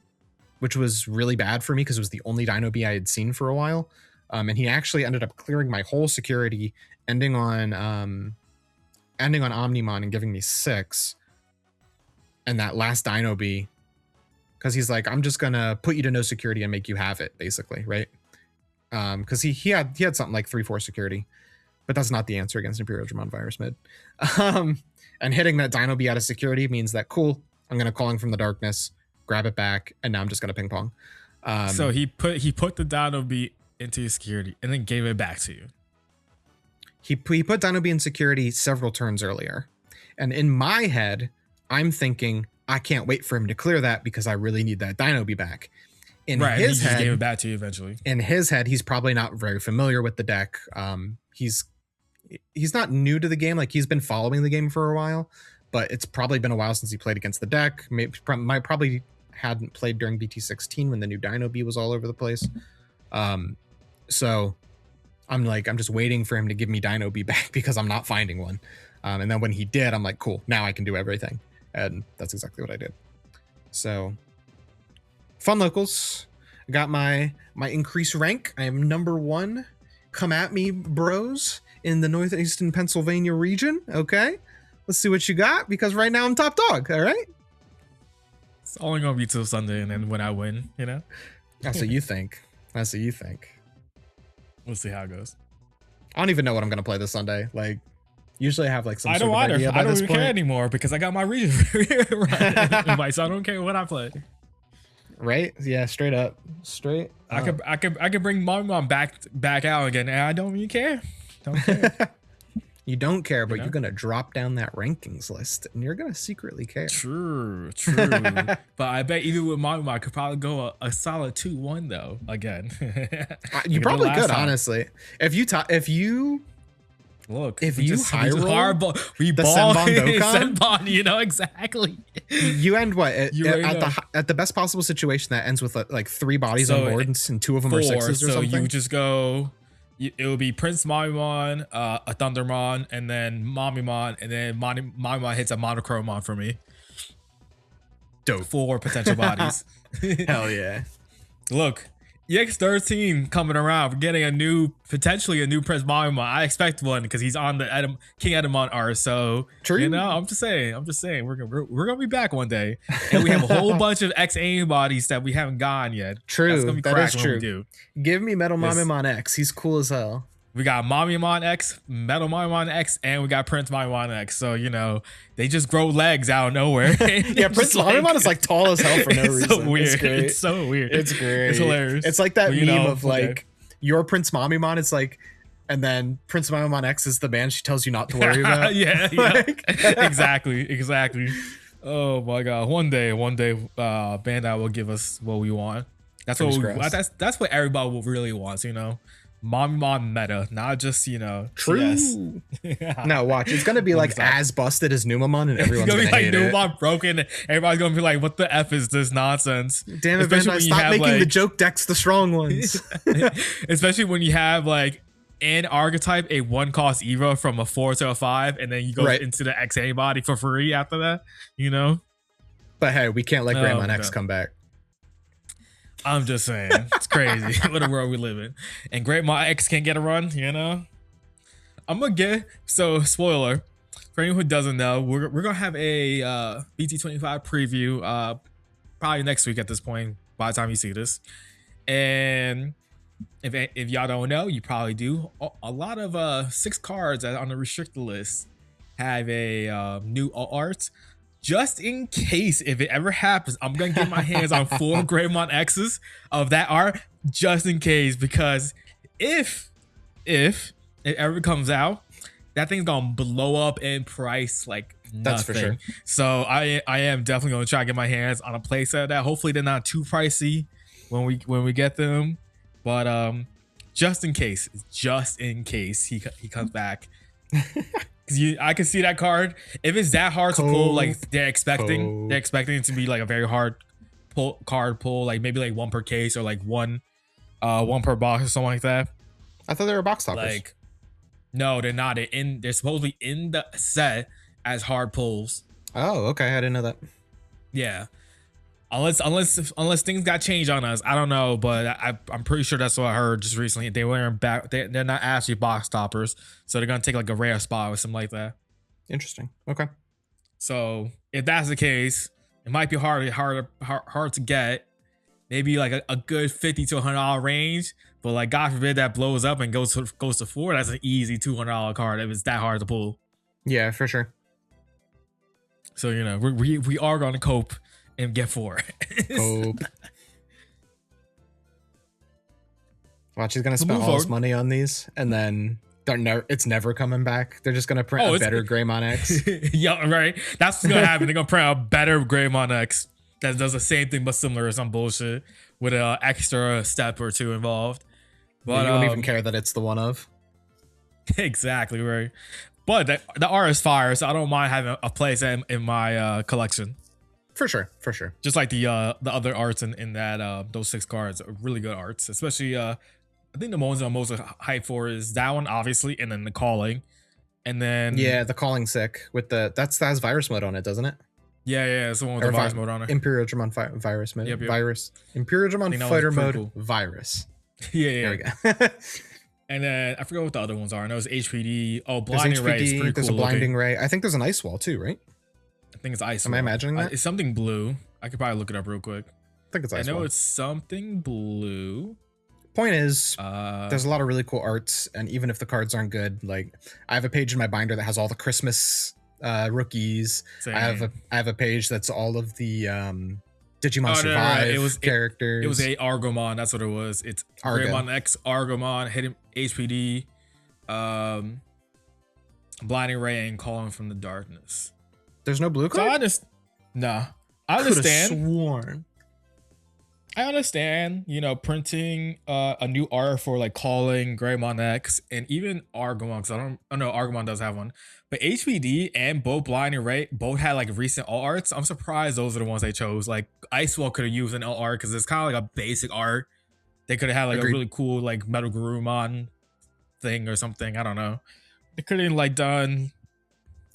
Speaker 2: which was really bad for me because it was the only Dino B I had seen for a while. And he actually ended up clearing my whole security, ending on Omnimon and giving me 6. And that last Dino B, because he's like, I'm just gonna put you to no security and make you have it, basically, right? Because he had something like 3-4 security, but that's not the answer against Imperial Dramon Virus Mid. And hitting that Dino B out of security means that cool, I'm gonna Calling from the Darkness, grab it back, and now I'm just gonna ping pong.
Speaker 1: So he put the Dino B into your security and then gave it back to you.
Speaker 2: He put Dino B in security several turns earlier. And in my head, I'm thinking, I can't wait for him to clear that because I really need that Dino B back. In his head,
Speaker 1: just gave it back to you eventually.
Speaker 2: In his head, he's probably not very familiar with the deck. He's not new to the game. Like, he's been following the game for a while, but it's probably been a while since he played against the deck. Probably hadn't played during BT16 when the new Dino B was all over the place. So I'm just waiting for him to give me Dino B back because I'm not finding one. And then when he did, I'm like, cool, now I can do everything. And that's exactly what I did. So fun locals. I got my increased rank. I am number 1. Come at me, bros, in the northeastern Pennsylvania region. Okay, let's see what you got, because right now I'm top dog. All right.
Speaker 1: It's only gonna be till Sunday, and then when I win, you know.
Speaker 2: That's what you think. That's what you think.
Speaker 1: We'll see how it goes.
Speaker 2: I don't even know what I'm gonna play this Sunday. Like, usually I have like some.
Speaker 1: I don't
Speaker 2: sort of
Speaker 1: either.
Speaker 2: idea by
Speaker 1: I don't
Speaker 2: this
Speaker 1: even
Speaker 2: point.
Speaker 1: care anymore because I got my region right. So I don't care what I play.
Speaker 2: Right? Yeah, straight up.
Speaker 1: I could bring my mom back out again, and I don't even care. Don't care.
Speaker 2: You don't care, but
Speaker 1: You know?
Speaker 2: you're gonna drop down that rankings list, and you're gonna secretly care.
Speaker 1: True. But I bet even with my mom, I could probably go a solid 2-1 though again.
Speaker 2: You probably could, honestly. If you high roll
Speaker 1: we
Speaker 2: the
Speaker 1: ball
Speaker 2: Senbon Dokkan?
Speaker 1: Senbon, you know exactly.
Speaker 2: You end what at
Speaker 1: already know.
Speaker 2: the best possible situation that ends with like 3 bodies on board and 2 of them are 6s or
Speaker 1: so
Speaker 2: something.
Speaker 1: you just go. It would be Prince Mamimon, a Thundermon, and then Mamimon, and then Mamimon hits a Monochromon for me.
Speaker 2: Dope.
Speaker 1: 4 potential bodies.
Speaker 2: Hell yeah.
Speaker 1: Look, EX13 coming around. We're getting potentially a new Prince Mamimon. I expect one because he's on the King Edamon art. So
Speaker 2: true.
Speaker 1: You know, I'm just saying, we're gonna be back one day, and we have a whole bunch of X-AIM bodies that we haven't gotten yet.
Speaker 2: True,
Speaker 1: that's gonna be
Speaker 2: that is
Speaker 1: true.
Speaker 2: true.
Speaker 1: We do.
Speaker 2: Give me Metal Mamimon X. He's cool as hell.
Speaker 1: We got Mamimon X, Metal Mamimon X, and we got Prince Mamimon X. So, you know, they just grow legs out of nowhere.
Speaker 2: Yeah, Prince Mamimon is like tall as hell for no reason.
Speaker 1: So weird.
Speaker 2: It's great.
Speaker 1: It's so weird.
Speaker 2: It's great.
Speaker 1: It's hilarious.
Speaker 2: It's like that
Speaker 1: but,
Speaker 2: meme of like your Prince Mamimon is like, and then Prince Mamimon X is the man she tells you not to worry about.
Speaker 1: Yeah. Exactly. Oh my god. One day, Bandai will give us what we want. That's that's what everybody really wants, you know. Mamimon meta, not just, you know.
Speaker 2: True.
Speaker 1: Yes.
Speaker 2: No, watch. It's gonna be like as busted as Numamon, and everyone's gonna be like
Speaker 1: Numamon broken. Everybody's gonna be like, "What the f is this nonsense?"
Speaker 2: Damn it, Bandai! Stop making the joke decks the strong ones.
Speaker 1: Especially when you have like an archetype, a 1-cost Evo from a 4 to a 5, and then you go into the X-A body for free after that. You know.
Speaker 2: But hey, we can't let Greymon X come back.
Speaker 1: I'm just saying, it's crazy what a world we live in. And Grandma X can't get a run, you know. I'm gonna get so spoiler for anyone who doesn't know, we're gonna have a BT25 preview probably next week at this point by the time you see this. And if y'all don't know, you probably do. A lot of 6 cards that on the restricted list have a new art. Just in case if it ever happens, I'm gonna get my hands on 4 Greymon X's of that art, just in case, because if it ever comes out, that thing's gonna blow up in price like nothing.
Speaker 2: That's for sure.
Speaker 1: So I am definitely gonna try to get my hands on a playset of that. Hopefully they're not too pricey when we get them. But just in case he comes back. Cause I can see that card. If it's that hard to pull, like they're expecting it to be like a very hard card pull, like maybe like 1 per case or like one per box or something like that.
Speaker 2: I thought they were box toppers.
Speaker 1: Like, no, they're not. They're supposed to be in the set as hard pulls.
Speaker 2: Oh, okay. I didn't know that.
Speaker 1: Yeah. Unless things got changed on us, I don't know, but I'm pretty sure that's what I heard just recently. They weren't back. They're not actually box toppers, so they're gonna take like a rare spot or something like that.
Speaker 2: Interesting. Okay.
Speaker 1: So if that's the case, it might be hard to get. Maybe like a good $50 to $100 range, but like God forbid that blows up and goes to 4. That's an easy $200 card if it's that hard to pull.
Speaker 2: Yeah, for sure.
Speaker 1: So you know we are gonna cope and get 4.
Speaker 2: Cope. Watch, he's gonna spend all his money on these, and then it's never coming back. They're just gonna print a better Greymon X.
Speaker 1: Yeah, right. That's what's gonna happen. They're gonna print a better Greymon X that does the same thing but similar or some bullshit with an extra step or 2 involved. But
Speaker 2: you don't even care that it's the one of.
Speaker 1: Exactly right. But the art is fire, so I don't mind having a place in my collection.
Speaker 2: For sure, for sure.
Speaker 1: Just like the other arts in that those 6 cards are really good arts, especially I think the ones I'm most hyped for is that one, obviously, and then the calling, and then
Speaker 2: the calling sick with that has virus mode on it, doesn't it?
Speaker 1: Yeah, it's the one with the virus mode on it.
Speaker 2: Imperial Digimon virus mode.
Speaker 1: Yep.
Speaker 2: Virus. Imperial Digimon fighter mode. Cool. Virus.
Speaker 1: Yeah.
Speaker 2: There we go.
Speaker 1: And then I forgot what the other ones are. I know it's HPD. Oh, blinding ray is pretty
Speaker 2: There's
Speaker 1: cool.
Speaker 2: A blinding ray. I think there's an ice wall too, right?
Speaker 1: I think it's ice.
Speaker 2: Am I imagining that?
Speaker 1: It's something blue. I could probably look it up real quick.
Speaker 2: I think it's ice.
Speaker 1: I know it's something blue.
Speaker 2: Point is, there's a lot of really cool arts, and even if the cards aren't good, like I have a page in my binder that has all the Christmas rookies. Same. I have a page that's all of the Digimon Survive characters.
Speaker 1: It was a Argomon. That's what it was. It's Greymon X Argomon, Hidden HPD, Blinding Ray, and Calling from the Darkness.
Speaker 2: There's no blue card?
Speaker 1: So I understand.
Speaker 2: Sworn.
Speaker 1: I understand, printing a new art for like Calling, Greymon X, and even Argomon, because I know Argomon does have one. But HPD and both Blinding Ray both had like recent alt arts. I'm surprised those are the ones they chose. Like Icewell could have used an alt art because it's kind of like a basic art. They could have had like a really cool like Metal Gurumon thing or something. I don't know. They could have like done.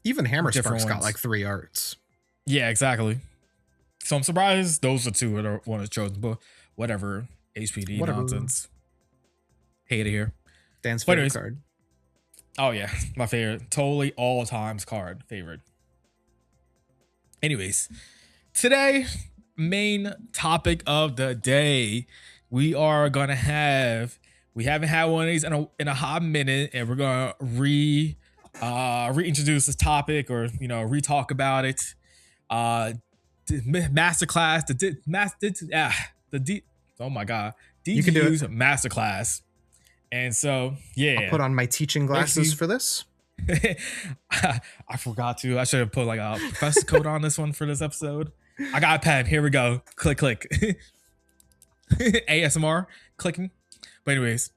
Speaker 2: Even Hammer Spark's got like 3 arts.
Speaker 1: Yeah, exactly. So I'm surprised those are 2 that one is chosen, but whatever. HPD nonsense. Hate it here.
Speaker 2: Dan's favorite card.
Speaker 1: Oh yeah, my favorite. Totally all times card favorite. Anyways, today main topic of the day, we haven't had one of these in a hot minute, and we're gonna reintroduce this topic or re-talk about it. Masterclass, oh my god, DGU's Masterclass. And so
Speaker 2: I'll put on my teaching glasses for this.
Speaker 1: I forgot to. I should have put like a professor code on this one for this episode. I got a pen. Here we go. Click. ASMR clicking. But anyways,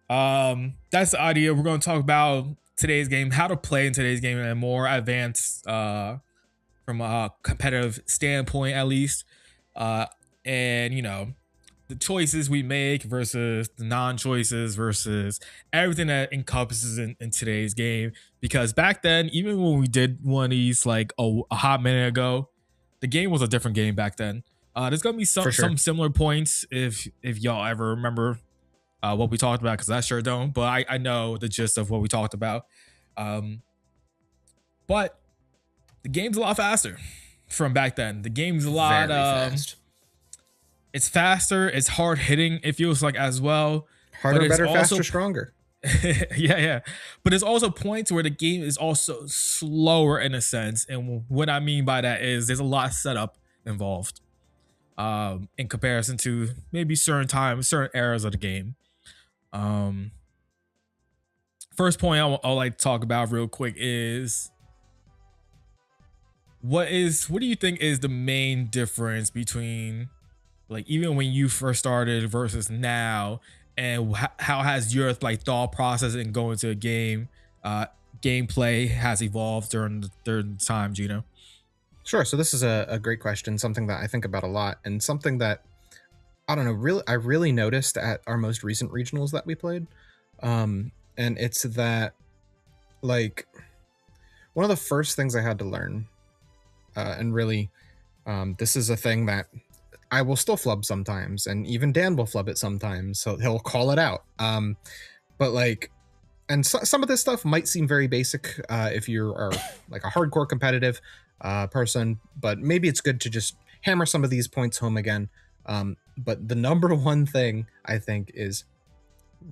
Speaker 1: that's the idea. We're going to talk about today's game, how to play in today's game in a more advanced, from a competitive standpoint, at least. And the choices we make versus the non-choices versus everything that encompasses in today's game. Because back then, even when we did one of these like a hot minute ago, the game was a different game back then. There's gonna be
Speaker 2: For sure.
Speaker 1: some similar points if y'all ever remember what we talked about, because I sure don't, but I know the gist of what we talked about. Um, but the game's a lot faster from back then. The game's a lot
Speaker 2: Very fast.
Speaker 1: it's faster, it's hard hitting, it feels like, as well. But
Speaker 2: Harder,
Speaker 1: it's
Speaker 2: better,
Speaker 1: also
Speaker 2: faster, stronger.
Speaker 1: yeah. But there's also points where the game is also slower in a sense. And what I mean by that is there's a lot of setup involved in comparison to maybe certain times, certain eras of the game. Um, First point I'll like to talk about real quick is what do you think is the main difference between, like, even when you first started versus now, and how has your like thought process in going to a game gameplay has evolved during the third time, Gino?
Speaker 2: Sure. So this is a great question, something that I think about a lot, and something that I don't know, I really noticed at our most recent regionals that we played. And it's that, like, one of the first things I had to learn, and really, this is a thing that I will still flub sometimes, and even Dan will flub it sometimes, so he'll call it out. But like, and some of this stuff might seem very basic if you are like a hardcore competitive person, but maybe it's good to just hammer some of these points home again. But the number one thing I think is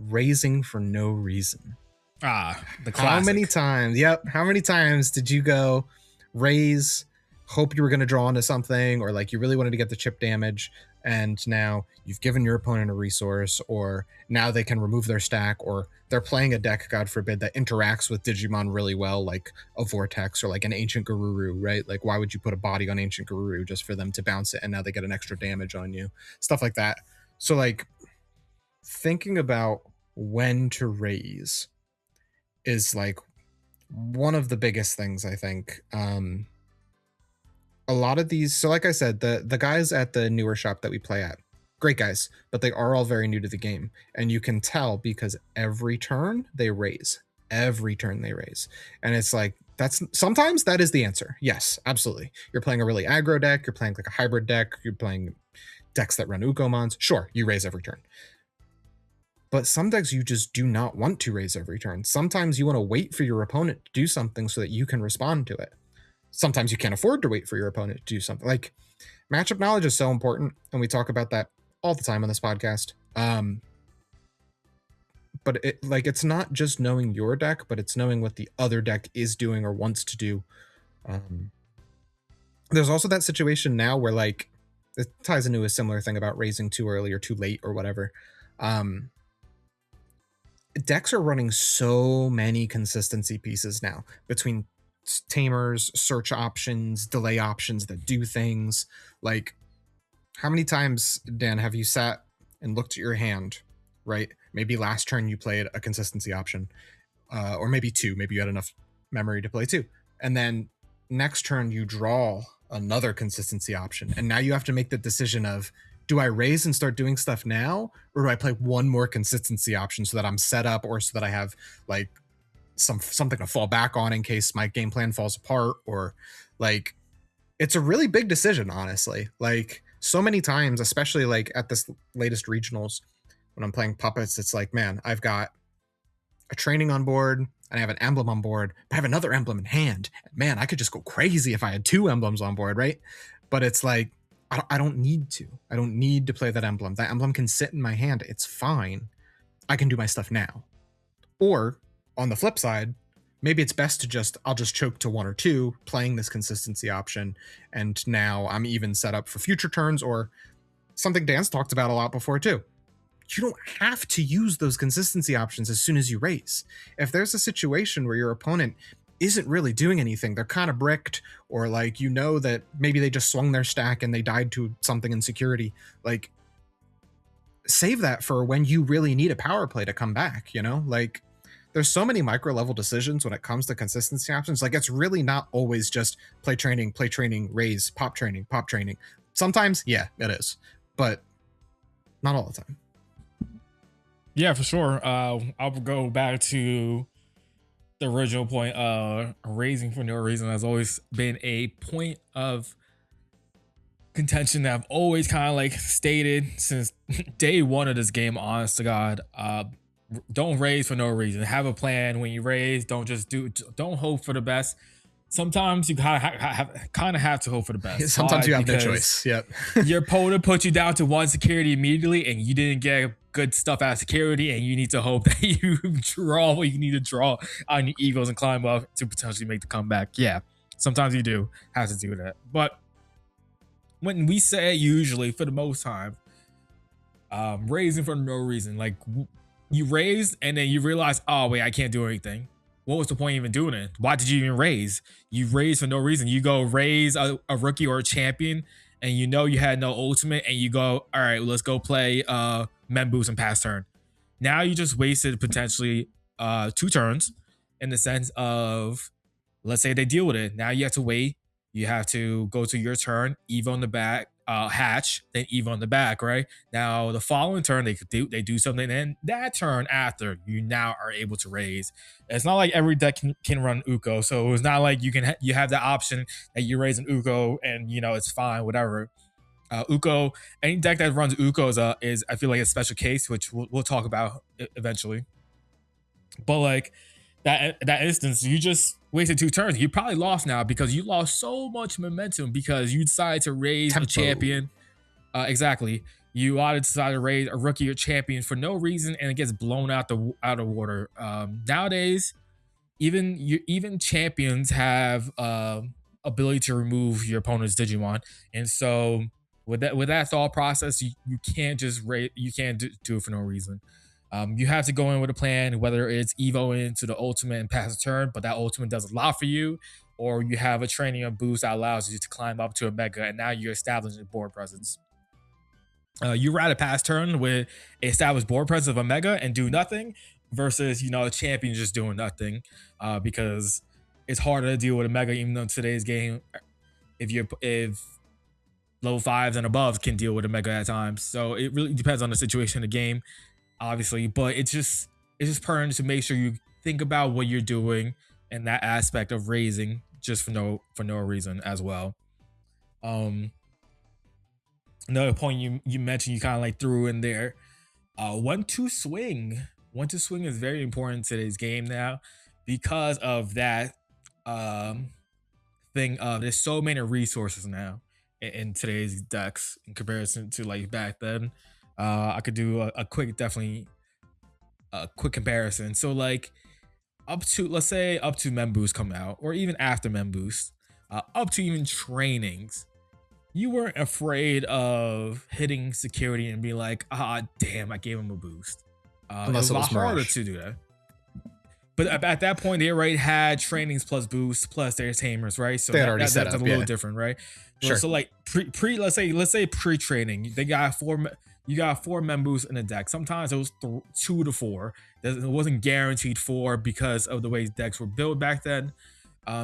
Speaker 2: raising for no reason.
Speaker 1: The classic.
Speaker 2: How many times? Yep. How many times did you go raise, hope you were going to draw into something, or like you really wanted to get the chip damage, and now you've given your opponent a resource, or now they can remove their stack, or they're playing a deck, God forbid, that interacts with Digimon really well, like a Vortex or like an Ancient Garuru, right? Like, why would you put a body on Ancient Garuru just for them to bounce it and now they get an extra damage on you? Stuff like that. So, like, thinking about when to raise is like one of the biggest things, I think. A lot of these, so like I said, the guys at the newer shop that we play at, great guys, but they are all very new to the game, and you can tell because every turn they raise. Every turn they raise. And it's like, that's sometimes that is the answer. Yes, absolutely. You're playing a really aggro deck, you're playing like a hybrid deck, you're playing decks that run Ukomons. Sure, you raise every turn. But some decks you just do not want to raise every turn. Sometimes you want to wait for your opponent to do something so that you can respond to it. Sometimes you can't afford to wait for your opponent to do something. Like, matchup knowledge is so important, and we talk about that all the time on this podcast. But it's not just knowing your deck, but it's knowing what the other deck is doing or wants to do. There's also that situation now where, like, it ties into a similar thing about raising too early or too late or whatever. Decks are running so many consistency pieces now between tamers, search options, delay options that do things. Like, how many times, Dan, have you sat and looked at your hand, right? Maybe last turn you played a consistency option, or maybe two. Maybe you had enough memory to play two. And then next turn you draw another consistency option. And now you have to make the decision of, do I raise and start doing stuff now, or do I play one more consistency option so that I'm set up, or so that I have like something to fall back on in case my game plan falls apart? Or like, it's a really big decision, honestly. Like, so many times, especially like at this latest regionals, when I'm playing puppets, it's like, man, I've got a training on board and I have an emblem on board, but I have another emblem in hand. Man, I could just go crazy if I had two emblems on board, right? But it's like, I don't need to. I don't need to play that emblem. That emblem can sit in my hand. It's fine. I can do my stuff now. Or on the flip side, maybe it's best to I'll just choke to one or two, playing this consistency option, and now I'm even set up for future turns, or something Dan's talked about a lot before too. You don't have to use those consistency options as soon as you raise. If there's a situation where your opponent isn't really doing anything, they're kind of bricked, or like, you know that maybe they just swung their stack and they died to something in security, like, save that for when you really need a power play to come back, you know? Like, there's so many micro level decisions when it comes to consistency options. Like, it's really not always just play training, raise, pop training, pop training. Sometimes, yeah, it is, but not all the time.
Speaker 1: Yeah, for sure. I'll go back to the original point. Raising for no reason has always been a point of contention that I've always kind of like stated since day one of this game, honest to God. Don't raise for no reason. Have a plan when you raise. Don't hope for the best. Sometimes you kind of have to hope for the best.
Speaker 2: Sometimes
Speaker 1: Why?
Speaker 2: you have no
Speaker 1: Because
Speaker 2: choice. Yep.
Speaker 1: your opponent put you down to one security immediately, and you didn't get good stuff out of security, and you need to hope that you draw what you need to draw on your Eagles and climb up to potentially make the comeback. Yeah, sometimes you do have to do that. But when we say usually, for the most time, raising for no reason, like you raise and then you realize, oh wait, I can't do anything. What was the point of even doing it? Why did you even raise? You raise for no reason. You go raise a rookie or a champion, and you know you had no ultimate, and you go, all right, let's go play men boost and pass turn. Now you just wasted potentially 2 turns in the sense of, let's say they deal with it. Now you have to wait. You have to go to your turn, Eva on the back, hatch, then Eva on the back, right? Now the following turn they do something, and that turn after you now are able to raise. It's not like every deck can run Uko, so it's not like you have the option that you raise an Uko and it's fine, whatever. Uko, any deck that runs Uko is I feel like a special case, which we'll talk about eventually. But like that instance, you just wasted 2 turns. You probably lost now because you lost so much momentum because you decided to raise a champion. Exactly. You decided to raise a rookie or champion for no reason, and it gets blown out of water. Nowadays, even champions have ability to remove your opponent's Digimon, and so with that thought process, you can't just you can't do it for no reason. You have to go in with a plan, whether it's Evo into the ultimate and pass a turn, but that ultimate does a lot for you, or you have a training and boost that allows you to climb up to a mega, and now you're establishing board presence. You rather pass turn with established board presence of a mega and do nothing versus a champion just doing nothing, because it's harder to deal with a mega, even though today's game, if level 5s and above can deal with a mega at times. So it really depends on the situation of the game, obviously, but it's just pertinent to make sure you think about what you're doing and that aspect of raising just for no reason as well. Another point you mentioned, you kind of like threw in there, 1-2 swing. 1-2 swing is very important in today's game now because of that thing of there's so many resources now in today's decks in comparison to like back then. I could do a quick comparison. So like let's say up to men boost come out, or even after men boost, up to even trainings, you weren't afraid of hitting security and be like, damn, I gave him a boost. Unless it was a lot harder to do that. But at that point, they already had trainings plus boosts plus their tamers, right? So that's a little different, right? Sure. So like let's say pre-training, you got 4 men boosts in the deck. Sometimes it was 2 to 4. It wasn't guaranteed 4 because of the way decks were built back then.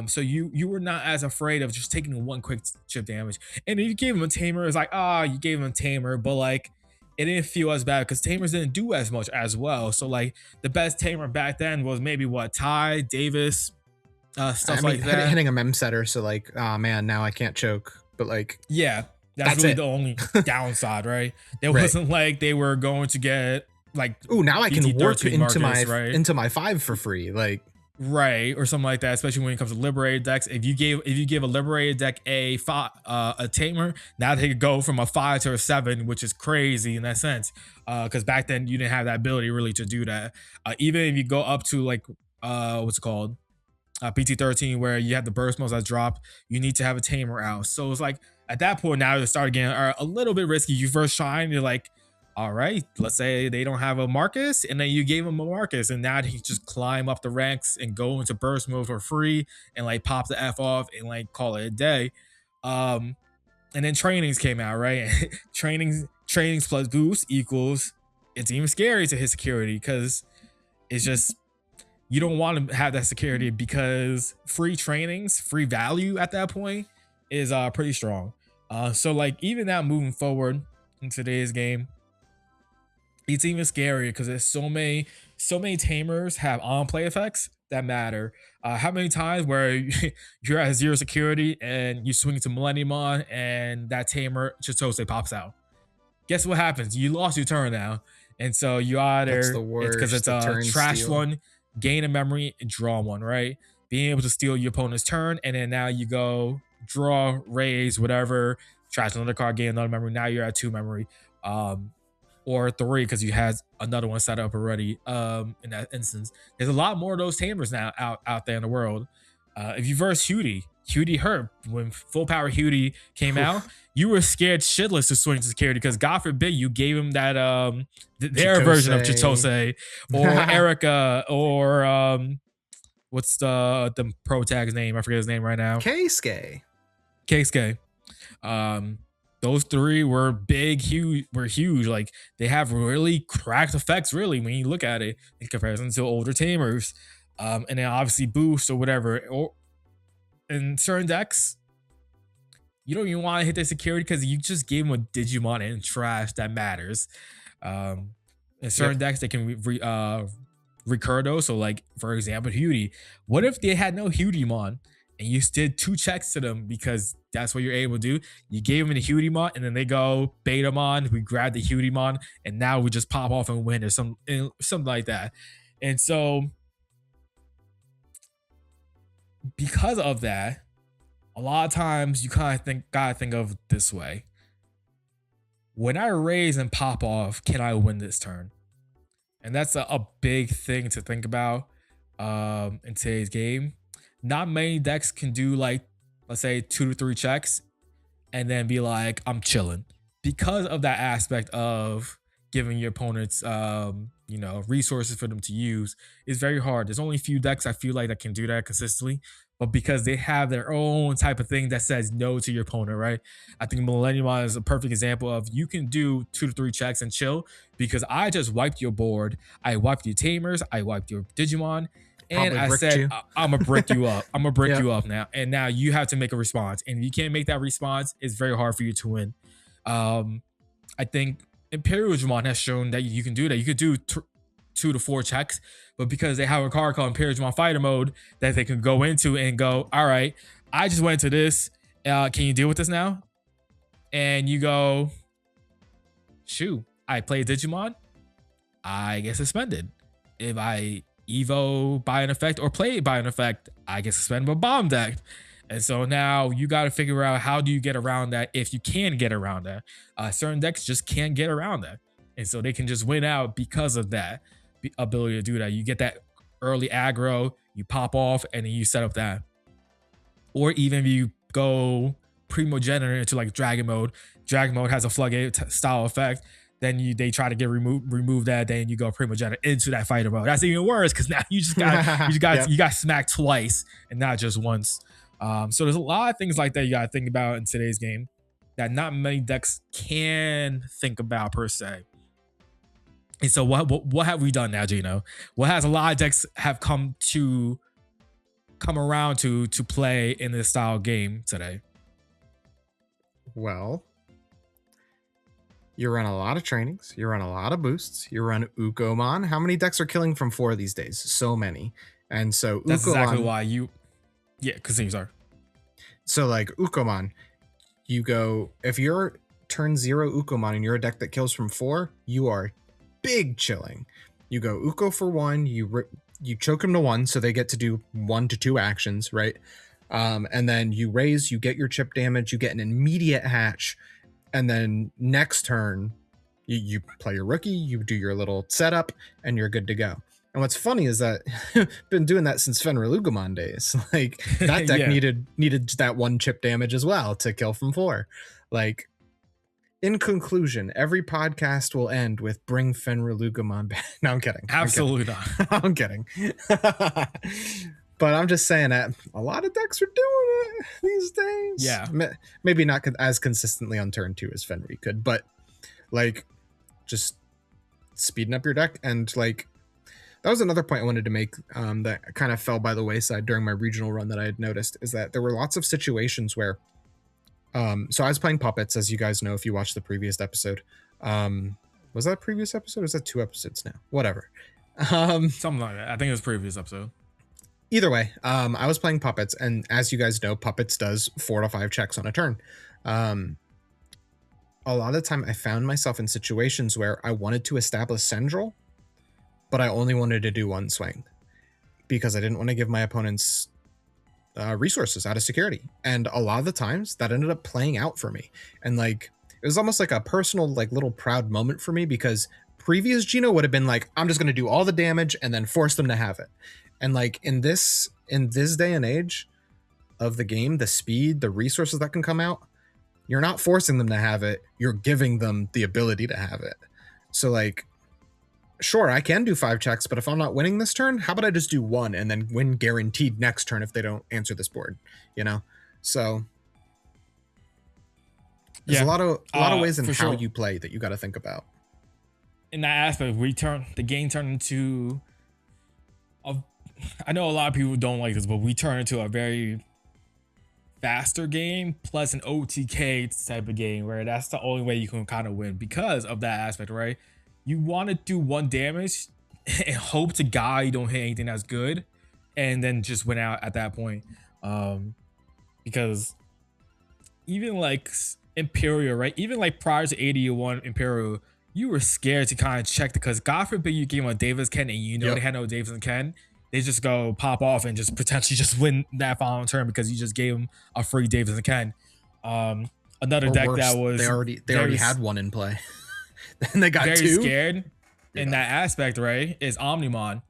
Speaker 1: So you were not as afraid of just taking 1 quick chip damage. And if you gave him a tamer, it's like, you gave him a tamer, but like it didn't feel as bad because tamers didn't do as much as well. So like the best tamer back then was maybe Ty, Davis, stuff like that.
Speaker 2: Hitting a mem setter, so like, oh man, now I can't choke. But like,
Speaker 1: yeah, that's really the only downside, right? It wasn't like they were going to get like,
Speaker 2: oh, now I can warp into my 5 for free, like.
Speaker 1: Right, or something like that, especially when it comes to liberated decks. If you give a liberated deck a tamer, now they could go from a 5 to a 7, which is crazy in that sense. Because back then you didn't have that ability really to do that. Even if you go up to like what's it called? PT13, where you have the burst modes that drop, you need to have a tamer out. So it's like at that point now you start getting a little bit risky. You first shine, you're like, all right, let's say they don't have a Marcus, and then you gave him a Marcus, and now he just climb up the ranks and go into burst mode for free and like pop the F off and like call it a day. And then trainings came out, right? trainings plus boost equals, it's even scary to hit security because it's just, you don't want to have that security because free trainings, free value at that point is pretty strong. So like even now moving forward in today's game, It's even scarier because there's so many tamers have on play effects that matter. How many times where you're at zero security and you swing to Millenniumon and that tamer Chitose pops out? Guess what happens? You lost your turn now, and so you
Speaker 2: That's the
Speaker 1: either it's because
Speaker 2: worst.
Speaker 1: it's
Speaker 2: The
Speaker 1: a
Speaker 2: turn
Speaker 1: trash
Speaker 2: steal.
Speaker 1: one, gain a memory, and draw one, right? Being able to steal your opponent's turn, and then now you go draw, raise, whatever, trash another card, gain another memory. Now you're at two memory. Or three because you had another one set up already in that instance. There's a lot more of those tamers now out there in the world. If you verse Hootie hurt when full power Hootie came out. You were scared shitless to swing to security because God forbid you gave him that their version of Chitose or Erica or what's the pro tag's name? I forget his name right now.
Speaker 2: Keisuke.
Speaker 1: Those three were huge. Like they have really cracked effects, really, when you look at it in comparison to older tamers. And then obviously boost or whatever. Or in certain decks, you don't even want to hit their security because you just gave them a Digimon and trash that matters. In certain decks, they can recur those. So, like for example, Hootie. What if they had no Hootiemon and you did two checks to them because that's what you're able to do? You gave them a Hootiemon and then they go Betamon. We grab the Hootiemon and now we just pop off and win or something like that. And so, because of that, a lot of times you kind of gotta think of it this way. When I raise and pop off, can I win this turn? And that's a big thing to think about in today's game. Not many decks can do like, let's say 2 to 3 checks and then be like, I'm chilling. Because of that aspect of giving your opponents resources for them to use is very hard. There's only a few decks I feel like that can do that consistently, but because they have their own type of thing that says no to your opponent, right? I think Millennium is a perfect example of you can do 2 to 3 checks and chill because I just wiped your board, I wiped your tamers, I wiped your Digimon, and I said I'm gonna brick you up. I'm gonna brick you up now, and now you have to make a response, and if you can't make that response, it's very hard for you to win. I think Imperial Digimon has shown that you can do that. You could do 2 to 4 checks, but because they have a card called Imperial Digimon Fighter Mode that they can go into and go, all right, I just went to this. Can you deal with this now? And you go, shoot, I play Digimon, I get suspended. If I Evo by an effect or play by an effect, I get suspended by bomb deck. And so now you got to figure out how do you get around that if you can get around that. Certain decks just can't get around that. And so they can just win out because of that ability to do that. You get that early aggro, you pop off, and then you set up that. Or even if you go Primogenitor into like Dragon Mode. Dragon Mode has a floodgate style effect. Then they try to remove that. Then you go Primogenitor into that fighter mode. That's even worse because now you got smacked twice and not just once. So there's a lot of things like that you got to think about in today's game that not many decks can think about per se. And so what have we done now, Gino? What has a lot of decks have come around to play in this style game today?
Speaker 2: Well, you run a lot of trainings, you run a lot of boosts, you run Ukomon. How many decks are killing from 4 these days? So many. And so
Speaker 1: that's
Speaker 2: Ukomon,
Speaker 1: exactly why continue, sorry.
Speaker 2: So like Ukomon, you go, if you're turn 0 Ukomon and you're a deck that kills from 4, you are big chilling. You go Uko for 1, you choke them to 1, so they get to do 1 to 2 actions, right? And then you raise, you get your chip damage, you get an immediate hatch, and then next turn, you play your rookie, you do your little setup, and you're good to go. And what's funny is that been doing that since Fenrir days. Like that deck needed that 1 chip damage as well to kill from 4. Like, in conclusion, every podcast will end with bring Fenrir back. No, I'm kidding.
Speaker 1: Absolutely
Speaker 2: not. I'm kidding. But I'm just saying that a lot of decks are doing it these days.
Speaker 1: Yeah.
Speaker 2: Maybe not as consistently on turn 2 as Fenrir could, but like just speeding up your deck. And like, that was another point I wanted to make that kind of fell by the wayside during my regional run that I had noticed, is that there were lots of situations where so I was playing Puppets, as you guys know if you watched the previous episode. Was that a previous episode? Or is that 2 episodes now? Whatever.
Speaker 1: Something like that. I think it was previous episode.
Speaker 2: Either way, I was playing Puppets, and as you guys know, Puppets does 4 to 5 checks on a turn. A lot of the time I found myself in situations where I wanted to establish Central, but I only wanted to do 1 swing because I didn't want to give my opponents resources out of security. And a lot of the times that ended up playing out for me. And like, it was almost like a personal, like little proud moment for me, because previous Gino would have been like, I'm just going to do all the damage and then force them to have it. And like in this day and age of the game, the speed, the resources that can come out, you're not forcing them to have it. You're giving them the ability to have it. So like, sure, I can do 5 checks, but if I'm not winning this turn, how about I just do 1 and then win guaranteed next turn if they don't answer this board, you know? So there's a lot of ways in how you play that you got to think about.
Speaker 1: In that aspect, the game turned into I know a lot of people don't like this, but we turn into a very faster game plus an OTK type of game where that's the only way you can kind of win because of that aspect, right? You want to do 1 damage and hope to God you don't hit anything that's good, and then just win out at that point. Because even like Imperial, right? Even like prior to 81 Imperial, you were scared to kind of check because God forbid you game on Davis Ken and you know they had no Davis and Ken. They just go pop off and just potentially just win that final turn because you just gave them a free Davis and Ken. Another
Speaker 2: or
Speaker 1: deck
Speaker 2: worse,
Speaker 1: that was
Speaker 2: they already had 1 in play. Then they got
Speaker 1: very
Speaker 2: 2.
Speaker 1: scared in that aspect, right? Is Omnimon.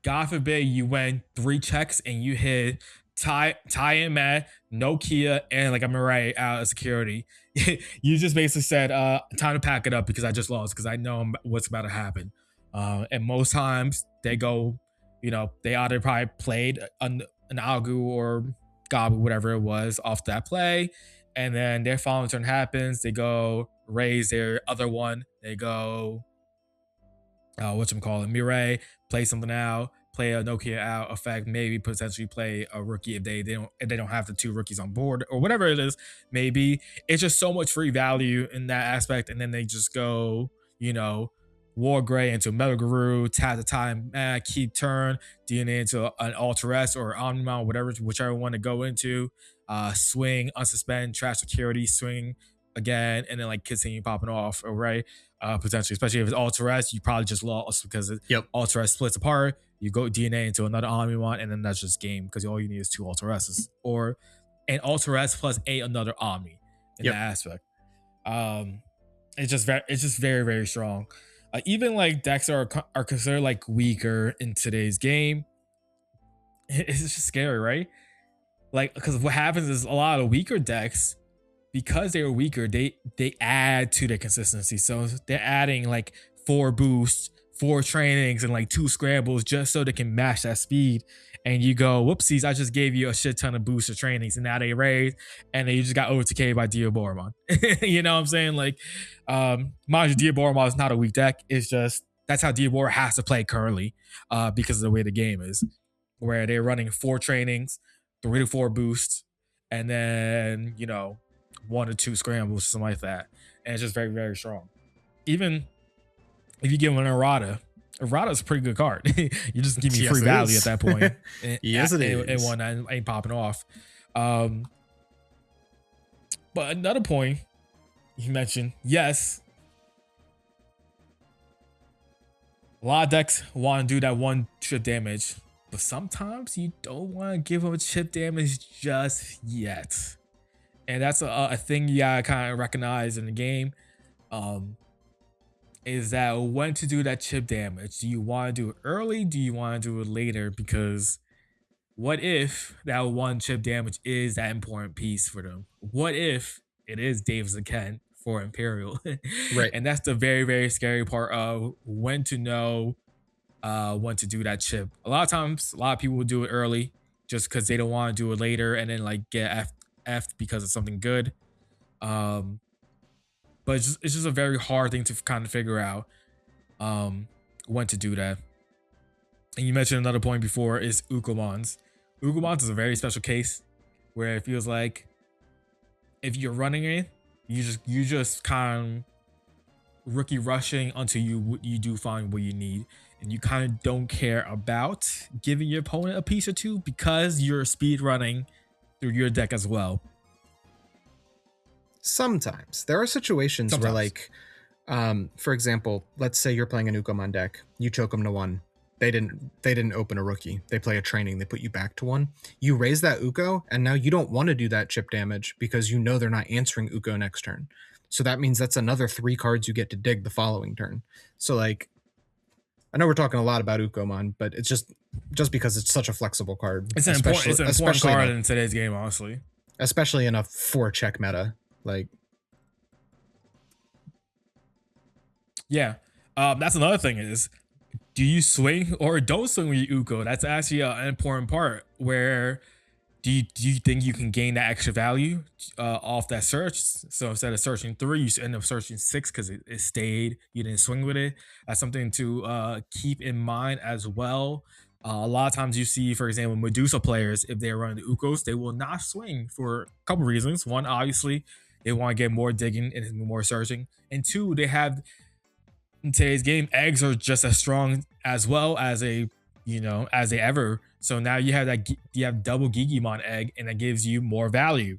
Speaker 1: God forbid you win 3 checks and you hit Ty and Matt, Nokia, and like a Mirai out of security. You just basically said, time to pack it up because I just lost because I know what's about to happen. And most times they go, they either probably played an Agu or Gabu, whatever it was, off that play. And then their following turn happens. They go raise their other one. They go, Mirai, play something out, play a Nokia out effect, maybe potentially play a rookie if they don't have the 2 rookies on board or whatever it is. Maybe it's just so much free value in that aspect, and then they just go, War Gray into Metal Guru, tap the time, keep turn, DNA into an Alteress or Omnimon, whichever one to go into, swing, unsuspend, trash security, swing again, and then like continue popping off, right? Potentially, especially if it's Alteress, you probably just lost because Alteress splits apart. You go DNA into another Omnimon, and then that's just game because all you need is 2 Alteresses or an Alteress plus another Omni in that aspect. It's just very, very strong. Even like decks are considered like weaker in today's game. It's just scary, right? Like, because what happens is a lot of weaker decks, because they were weaker, they add to the consistency. So they're adding like 4 boosts, 4 trainings, and like 2 scrambles just so they can match that speed. And you go, whoopsies, I just gave you a shit ton of boosts or trainings, and now they raise, and then you just got OTK by Gurumon. You know what I'm saying? Like, mind you, Gurumon is not a weak deck. It's just that's how Gurumon has to play currently, because of the way the game is, where they're running 4 trainings, 3 to 4 boosts, and then 1 or 2 scrambles, something like that. And it's just very, very strong. Even if you give him an Errata is a pretty good card. You just give me free value at that point.
Speaker 2: Yes, it is.
Speaker 1: And one ain't popping off. But another point you mentioned, yes, a lot of decks want to do that 1 chip damage, but sometimes you don't want to give them a chip damage just yet. And that's a thing you gotta kind of recognize in the game. Is that when to do that chip damage? Do you want to do it early? Do you want to do it later? Because what if that 1 chip damage is that important piece for them? What if it is Davis and Ken for Imperial?
Speaker 2: Right.
Speaker 1: And that's the very, very scary part of when to know when to do that chip. A lot of times, a lot of people will do it early just because they don't want to do it later and then like get F'd because of something good. But it's just a very hard thing to kind of figure out when to do that. And you mentioned another point before is Ukomons. Ukomons is a very special case where it feels like if you're running it, you just kind of rookie rushing until you do find what you need, and you kind of don't care about giving your opponent a piece or two because you're speed running through your deck as well.
Speaker 2: Sometimes there are situations where,
Speaker 1: Sometimes.
Speaker 2: like, for example, let's say you're playing a Ukomon deck, you choke them to 1. They didn't open a rookie. They play a training. They put you back to 1. You raise that Uko, and now you don't want to do that chip damage because you know they're not answering Uko next turn. So that means that's another 3 cards you get to dig the following turn. So, like, I know we're talking a lot about Ukomon, but it's just because it's such a flexible card.
Speaker 1: It's an important card in today's game, honestly.
Speaker 2: Especially in a 4-check meta. Like,
Speaker 1: yeah. That's another thing is, do you swing or don't swing with your Uko? That's actually an important part. Where do you think you can gain that extra value off that search? So instead of searching 3, you end up searching 6 because it stayed. You didn't swing with it. That's something to keep in mind as well. A lot of times you see, for example, Medusa players, if they're running the Ukos, they will not swing for a couple reasons. One, obviously, they want to get more digging and more searching. And 2, they have, in today's game, eggs are just as strong as well as as they ever. So now you have double Gigimon egg, and that gives you more value.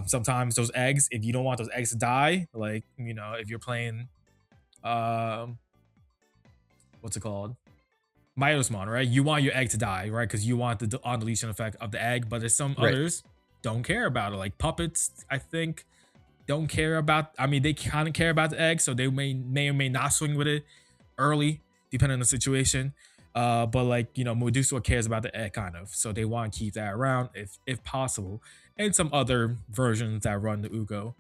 Speaker 1: Sometimes those eggs, if you don't want those eggs to die, like if you're playing, what's it called, Myosmon, right? You want your egg to die, right? Because you want the on deletion effect of the egg. But there's some others don't care about it, like puppets. I think don't care about. I mean, they kind of care about the egg, so they may or may not swing with it early, depending on the situation. But like Medusa cares about the egg kind of, so they want to keep that around if possible. And some other versions that run the Uko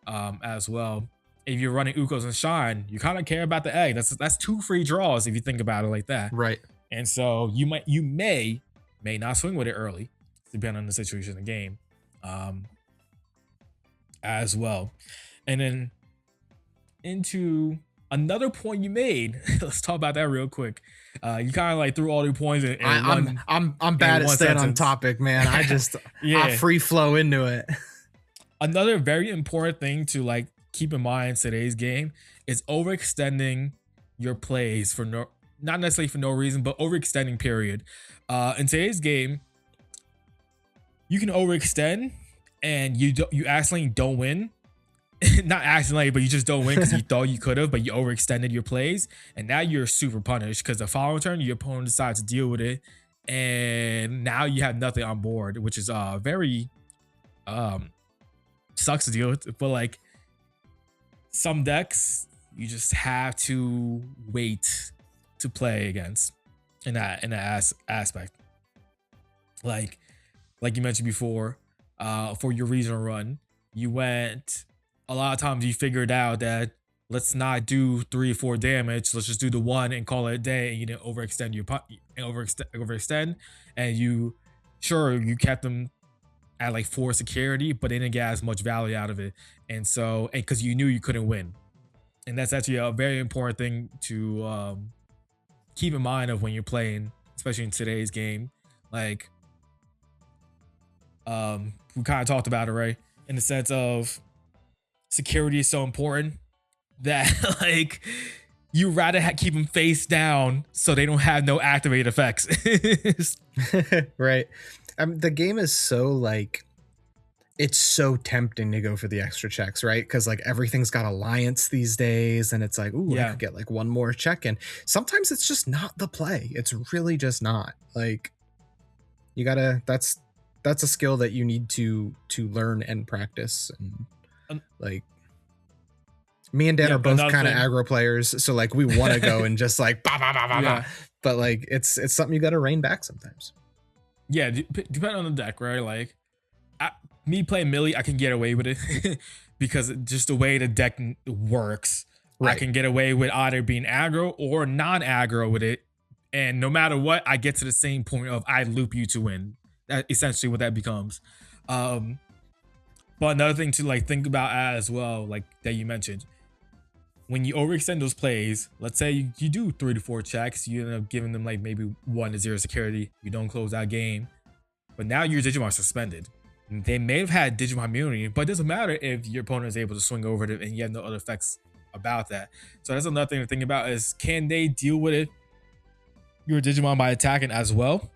Speaker 1: as well. If you're running Ukos and Shine, you kind of care about the egg. That's 2 free draws if you think about it like that.
Speaker 2: right.
Speaker 1: And so you may not swing with it early, depending on the situation in the game, as well. And then into another point you made. Let's talk about that real quick. You kind of like threw all your points in
Speaker 2: I'm bad at staying on topic, man. I just I free flow into it.
Speaker 1: Another very important thing to like keep in mind in today's game is overextending your plays for not necessarily for no reason, but overextending period. In today's game, you can overextend and you accidentally don't win. Not accidentally, but you just don't win because you thought you could have, but you overextended your plays, and now you're super punished because the following turn your opponent decides to deal with it, and now you have nothing on board, which is very sucks to deal with. But like some decks, you just have to wait to play against in that aspect. Like you mentioned before, for your regional run, you went. A lot of times you figured out that let's not do 3 or 4 damage. Let's just do the 1 and call it a day. And you didn't overextend overextend, and you kept them at like 4 security, but they didn't get as much value out of it. And so, because you knew you couldn't win, and that's actually a very important thing to keep in mind of when you're playing, especially in today's game. Like, we kind of talked about it, right? In the sense of security is so important that like you rather keep them face down so they don't have no activate effects.
Speaker 2: Right. The game is so like, it's so tempting to go for the extra checks, right? Because like everything's got alliance these days, and it's like, ooh, I could get like 1 more check in. Sometimes it's just not the play. It's really just not. Like, you gotta. That's a skill that you need to learn and practice. And like, me and Dan are both kind of aggro players, so like we want to go and just like bah, bah, bah, bah, bah. But like it's something you got to rein back sometimes.
Speaker 1: Yeah, depending on the deck, right? Like me playing Millie, I can get away with it because just the way the deck works, I can get away with either being aggro or non-aggro with it, and no matter what, I get to the same point of I loop you to win. That's essentially what that becomes. But another thing to like think about as well, like that you mentioned, when you overextend those plays, let's say you do 3 to 4 checks, you end up giving them like maybe 1 to 0 security, you don't close that game, but now your Digimon suspended. They may have had Digimon immunity, but it doesn't matter if your opponent is able to swing over it and you have no other effects about that. So that's another thing to think about is, can they deal with it, your Digimon, by attacking as well?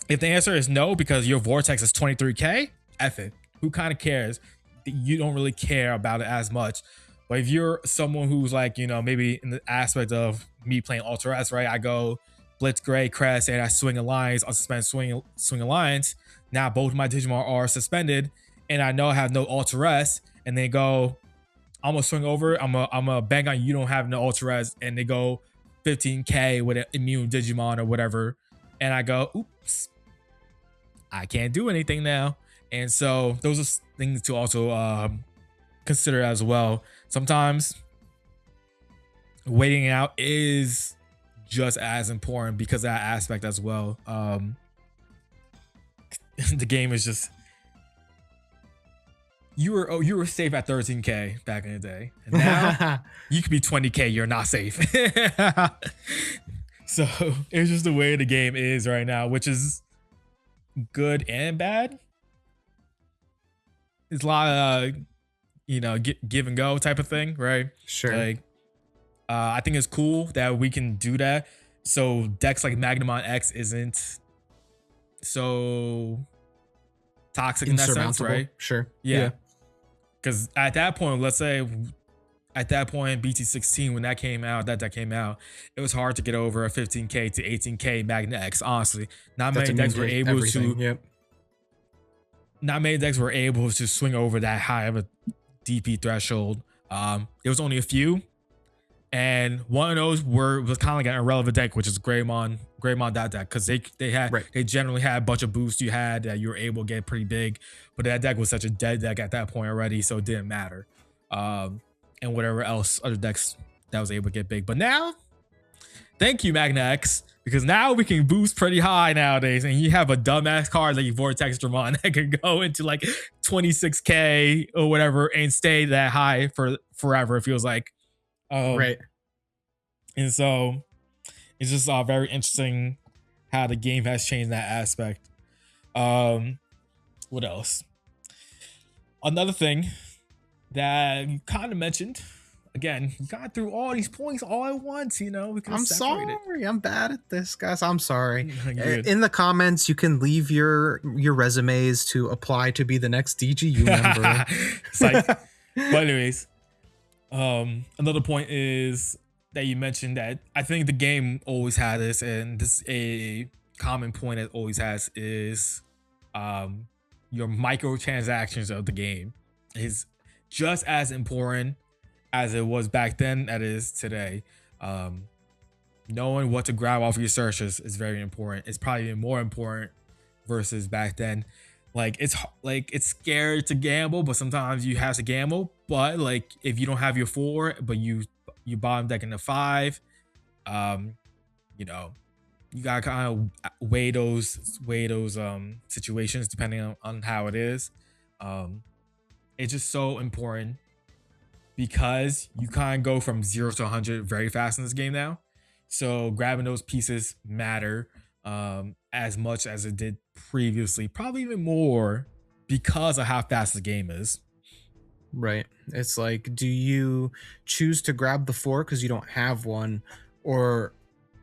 Speaker 1: If the answer is no, because your vortex is 23k, F it. Who kind of cares? You don't really care about it as much. But if you're someone who's like, maybe in the aspect of me playing Ultra S, right? I go Blitz, Gray, Crest, and I swing Alliance, I'll suspend swing Alliance. Now both my Digimon are suspended, and I know I have no Ultra S, and they go, I'm gonna swing over, I'm gonna bang on you don't have no Ultra S, and they go 15k with an immune Digimon or whatever, and I go, oops, I can't do anything now. And so those are things to also consider as well. Sometimes waiting out is just as important because of that aspect as well. The game is just, you were safe at 13k back in the day, and now you could be 20k, you're not safe. So it's just the way the game is right now, which is good and bad. It's a lot of give and go type of thing, right?
Speaker 2: Sure.
Speaker 1: Like I think it's cool that we can do that, so decks like Magnamon X isn't so toxic in that sense, right?
Speaker 2: Sure.
Speaker 1: Yeah. Because at that point, let's say at that point, BT16, when that came out, it was hard to get over a 15k to 18k Magna X. Honestly, not many decks were able to.
Speaker 2: Yep.
Speaker 1: Not many decks were able to swing over that high of a DP threshold. There was only a few, and one of those was kind of like an irrelevant deck, which is Greymon that deck, because they generally had a bunch of boosts you had that you were able to get pretty big, but that deck was such a dead deck at that point already, so it didn't matter. And whatever else other decks that was able to get big, but now, thank you Magna X, because now we can boost pretty high nowadays, and you have a dumbass card like Vortex Dramon that can go into like 26k or whatever and stay that high for forever, it feels like.
Speaker 2: Right.
Speaker 1: And so it's just very interesting how the game has changed in that aspect. What else? Another thing that you kind of mentioned, again, you got through all these points all at once, we can
Speaker 2: I'm
Speaker 1: separate
Speaker 2: sorry. I'm bad at this, guys. I'm sorry.
Speaker 1: Good.
Speaker 2: In the comments, you can leave your resumes to apply to be the next DGU member.
Speaker 1: It's like, but anyways, another point is that you mentioned that I think the game always had this, and this is a common point it always has, is your microtransactions of the game is just as important as it was back then that is today. Knowing what to grab off your searches is very important. It's probably even more important versus back then. Like it's scary to gamble, but sometimes you have to gamble. But like if you don't have your 4, but you bottom deck in the 5, you gotta kind of weigh those situations depending on how it is. It's just so important because you kind of go from 0 to 100 very fast in this game now. So grabbing those pieces matter as much as it did previously, probably even more because of how fast the game is.
Speaker 2: Right. It's like, do you choose to grab the 4 because you don't have one, or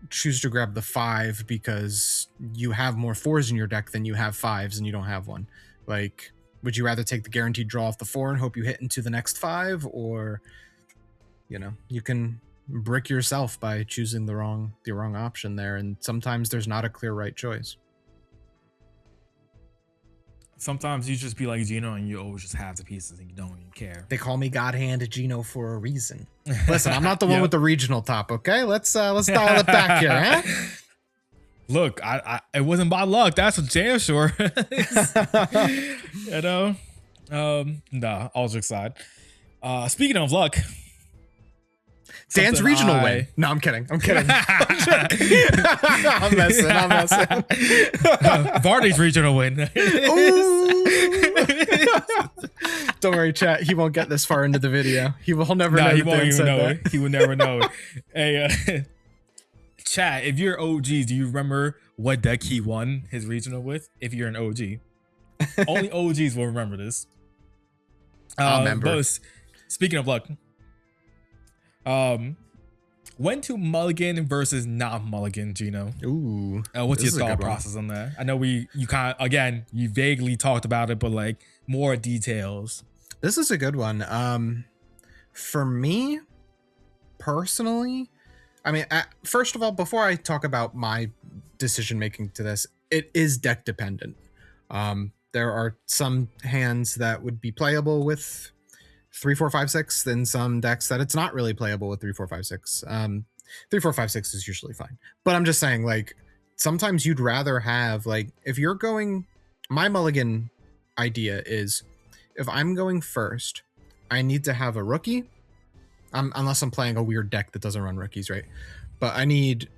Speaker 2: choose to grab the 5 because you have more 4s in your deck than you have 5s and you don't have one? Like, would you rather take the guaranteed draw off the 4 and hope you hit into the next 5, or you can brick yourself by choosing the wrong option there, and sometimes there's not a clear right choice.
Speaker 1: Sometimes you just be like Gino and you always just have the pieces and you don't even care.
Speaker 2: They call me God Hand Gino for a reason. Listen, I'm not the one with the regional top, okay? Let's dial it back here, huh?
Speaker 1: Look, it wasn't by luck, that's for damn sure. Nah, all jokes aside. Speaking of luck,
Speaker 2: Dan's regional win. No, I'm kidding. I'm messing.
Speaker 1: Vardy's regional win.
Speaker 2: Don't worry, chat. He won't get this far into the video. He'll never know.
Speaker 1: He won't even know it. He will never know it. Hey, chat, if you're OGs, do you remember what deck he won his regional with? If you're an OG. Only OGs will remember this.
Speaker 2: I remember.
Speaker 1: But speaking of luck, Um, when to mulligan versus not mulligan, Gino?
Speaker 2: Ooh,
Speaker 1: What's
Speaker 2: this
Speaker 1: your
Speaker 2: is a
Speaker 1: thought
Speaker 2: good one.
Speaker 1: process on that? I know you kind of, again, you vaguely talked about it, but like more details.
Speaker 2: This is a good one. For me personally, I mean, first of all, before I talk about my decision making to this, it is deck dependent. There are some hands that would be playable with 3, 4, 5, 6, then some decks that it's not really playable with 3, 4, 5, 6. 3, 4, 5, 6 is usually fine, but I'm just saying, like, sometimes you'd rather have, like, if you're going, my mulligan idea is, if I'm going first, I need to have a rookie. Unless I'm playing a weird deck that doesn't run rookies, right? But I need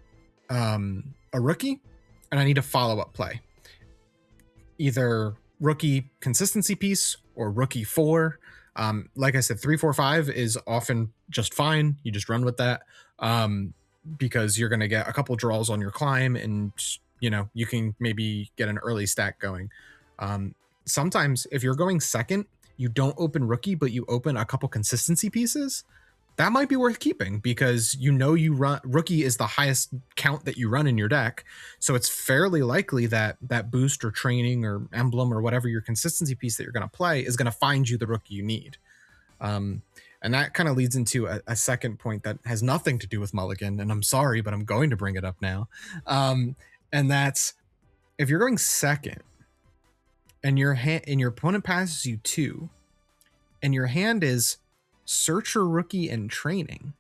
Speaker 2: a rookie, and I need a follow-up play. Either rookie consistency piece or rookie 4. Like I said, 3, 4, 5 is often just fine. You just run with that, because you're going to get a couple draws on your climb, and you can maybe get an early stack going. Sometimes if you're going second, you don't open rookie, but you open a couple consistency pieces. That might be worth keeping, because you run rookie is the highest count that you run in your deck, so it's fairly likely that that boost or training or emblem or whatever your consistency piece that you're going to play is going to find you the rookie you need. And that kind of leads into a second point that has nothing to do with mulligan, and I'm sorry, but I'm going to bring it up now. And that's, if you're going second and your opponent passes you 2, and your hand is Searcher, Rookie, and Training,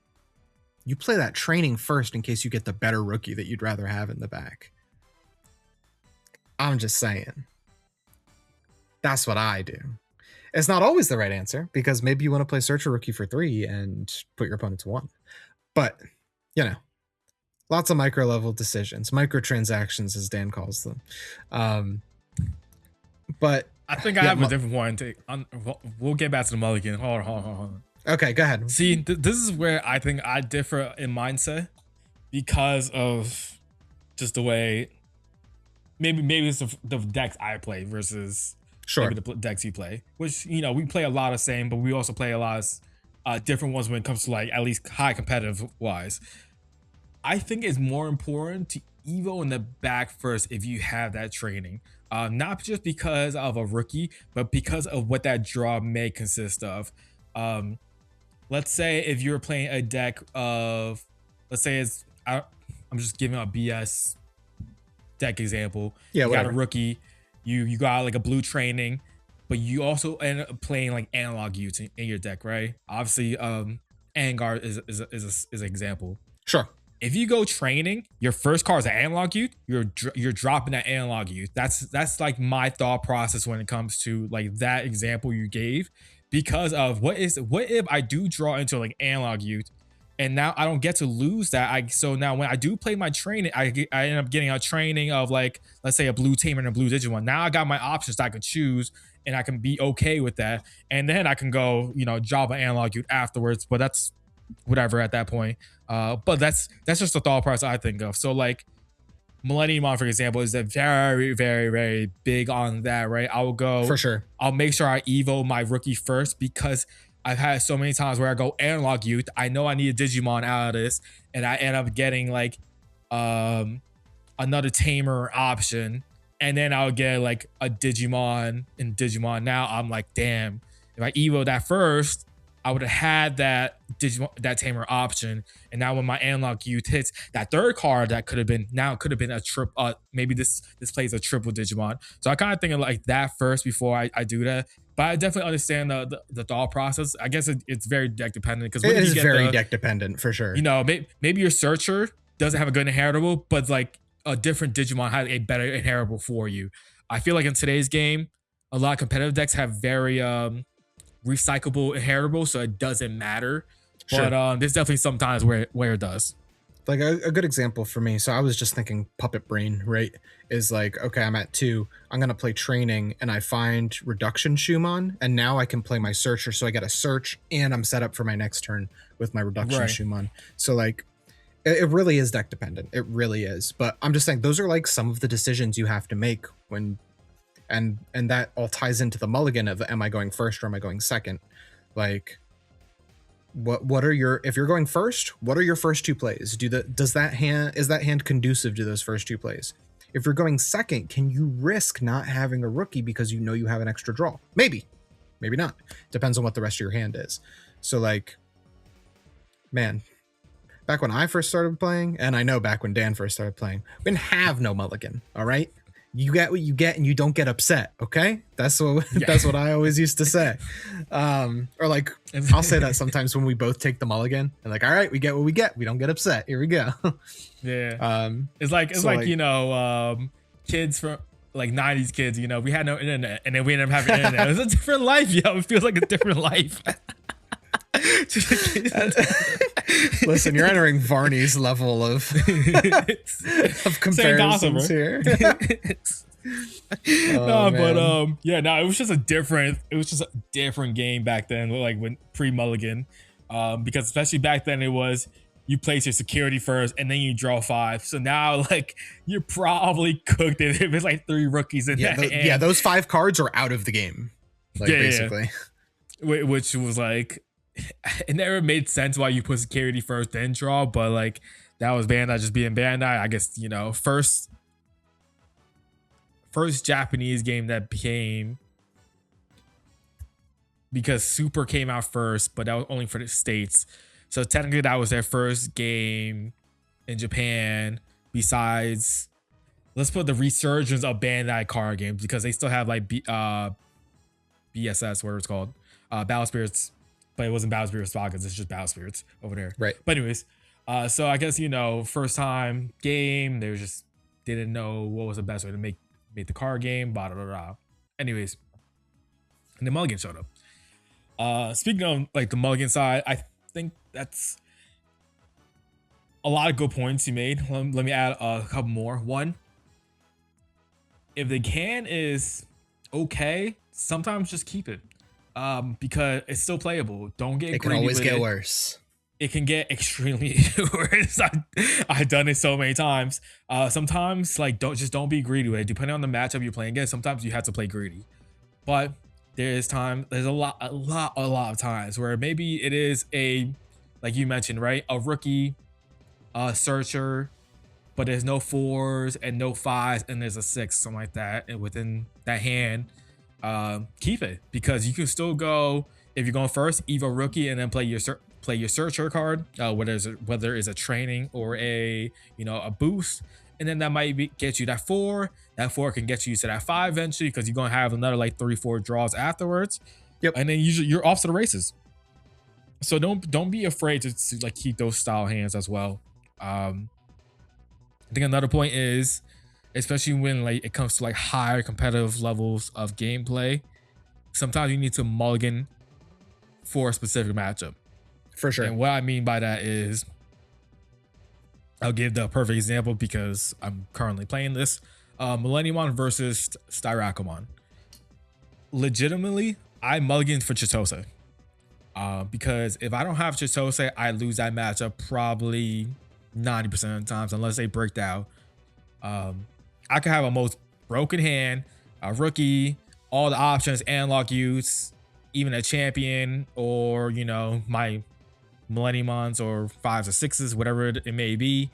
Speaker 2: you play that Training first in case you get the better rookie that you'd rather have in the back. I'm just saying. That's what I do. It's not always the right answer, because maybe you want to play Searcher, Rookie for 3 and put your opponent to 1. But, lots of micro-level decisions, microtransactions, as Dan calls them. But
Speaker 1: I think I have a different one. We'll get back to the mulligan. Hold on.
Speaker 2: Okay, go ahead.
Speaker 1: See, this is where I think I differ in mindset, because of just the way, maybe it's the decks I play versus maybe the decks you play, which, we play a lot of same, but we also play a lot of different ones when it comes to, like, at least high competitive wise. I think it's more important to evo in the back first if you have that training. Not just because of a rookie, but because of what that draw may consist of. Let's say if you're playing a deck of, let's say I'm just giving a BS deck example.
Speaker 2: Yeah,
Speaker 1: you
Speaker 2: whatever.
Speaker 1: got a rookie, you got like a blue training, but you also end up playing like analog utes in your deck, right? Obviously, Angar is an example.
Speaker 2: Sure.
Speaker 1: If you go training, your first card is an analog youth. You're dropping that analog youth. That's like my thought process when it comes to like that example you gave, because of what if I do draw into like analog youth, and now I don't get to lose that. So now when I do play my training, I end up getting a training of, like, let's say a blue tamer and a blue Digimon. Now I got my options that I can choose, and I can be okay with that. And then I can go, drop an analog youth afterwards. But that's whatever at that point. But that's just the thought process I think of. So like Millennium Mon, for example, is a very, very, very big on that, right? I will go
Speaker 2: for sure.
Speaker 1: I'll make sure I evo my rookie first, because I've had so many times where I go analog youth. I know I need a Digimon out of this, and I end up getting like another tamer option, and then I'll get like a Digimon and Digimon. Now I'm like, damn, if I evo that first, I would have had that tamer option, and now when my analog youth hits, that third card that could have been a triple. Maybe this plays a triple Digimon. So I kind of think of like that first before I do that. But I definitely understand the thought process. I guess it's very deck dependent, because
Speaker 2: it is very deck dependent for sure.
Speaker 1: Maybe your searcher doesn't have a good inheritable, but like a different Digimon has a better inheritable for you. I feel like in today's game, a lot of competitive decks have very recyclable inheritable, so it doesn't matter. Sure. But there's definitely some times where it does.
Speaker 2: Like a good example for me, so I was just thinking puppet brain, right? Is like, okay, I'm at 2, I'm gonna play training, and I find reduction Shumon, and now I can play my searcher, so I get a search, and I'm set up for my next turn with my reduction Shumon. So like, it really is deck dependent. It really is. But I'm just saying, those are like some of the decisions you have to make when, and that all ties into the mulligan of, am I going first or am I going second? Like, what are your, if you're going first, what are your first two plays? Is that hand conducive to those first two plays? If you're going second, can you risk not having a rookie because you know you have an extra draw? Maybe not. Depends on what the rest of your hand is. So like, man, back when I first started playing, and I know back when Dan first started playing, we didn't have no mulligan. All right, you get what you get, and you don't get upset. Okay, that's what I always used to say. Or like, I'll say that sometimes when we both take the mulligan, and like, all right, we get what we get. We don't get upset. Here we go.
Speaker 1: Yeah. It's like you know, kids from like 90s kids. You know, we had no internet, and then we ended up having internet. It was a different life, yo. It feels like a different life.
Speaker 2: Listen, you're entering Varney's level of comparisons here.
Speaker 1: It was just a different game back then, like when pre-mulligan, because especially back then it was you place your security first and then you draw 5. So now like you're probably cooked if it's like 3 rookies in that.
Speaker 2: Those 5 cards are out of the game, like basically.
Speaker 1: Which was like, it never made sense why you put security first then draw, but like that was Bandai just being Bandai. I guess, you know, first Japanese game that became, because Super came out first, but that was only for the States. So technically that was their first game in Japan besides, let's put the resurgence of Bandai card games, because they still have like BSS, whatever it's called, Battle Spirits. But it wasn't Battle Spirits Sagas, it's just Battle Spirits over there.
Speaker 2: Right.
Speaker 1: But anyways, so I guess, you know, first time game, they just didn't know what was the best way to make the card game, blah, blah, blah. Anyways, and the mulligan showed up. Speaking of like the mulligan side, I think that's a lot of good points you made. Let me add a couple more. One, if the can is okay, sometimes just keep it. Because it's still playable. Don't get.
Speaker 2: It can always get worse.
Speaker 1: It can get extremely worse. I've done it so many times. Sometimes like don't be greedy with it. Depending on the matchup you're playing against, sometimes you have to play greedy. But there's a lot of times where maybe it is a, like you mentioned, right, a rookie searcher, but there's no 4s and no 5s and there's a 6, something like that, and within that hand. Keep it, because you can still go, if you're going first, Evo rookie, and then play your searcher card, whether it's a training or a boost, and then that might get you that 4. That 4 can get you to that 5 eventually, because you're gonna have another like 3-4 draws afterwards.
Speaker 2: Yep.
Speaker 1: And then usually you're off to the races. So don't be afraid to like keep those style hands as well. I think another point is, especially when like it comes to like higher competitive levels of gameplay, sometimes you need to mulligan for a specific matchup.
Speaker 2: For sure.
Speaker 1: And what I mean by that is, I'll give the perfect example because I'm currently playing this. Millenniumon versus Styrakumon. Legitimately, I mulligan for Chitose. Because if I don't have Chitose, I lose that matchup probably 90% of the times, unless they break down. I could have a most broken hand, a rookie, all the options, analog use, even a champion, or, you know, my Millenniumons or 5s or 6s, whatever it may be.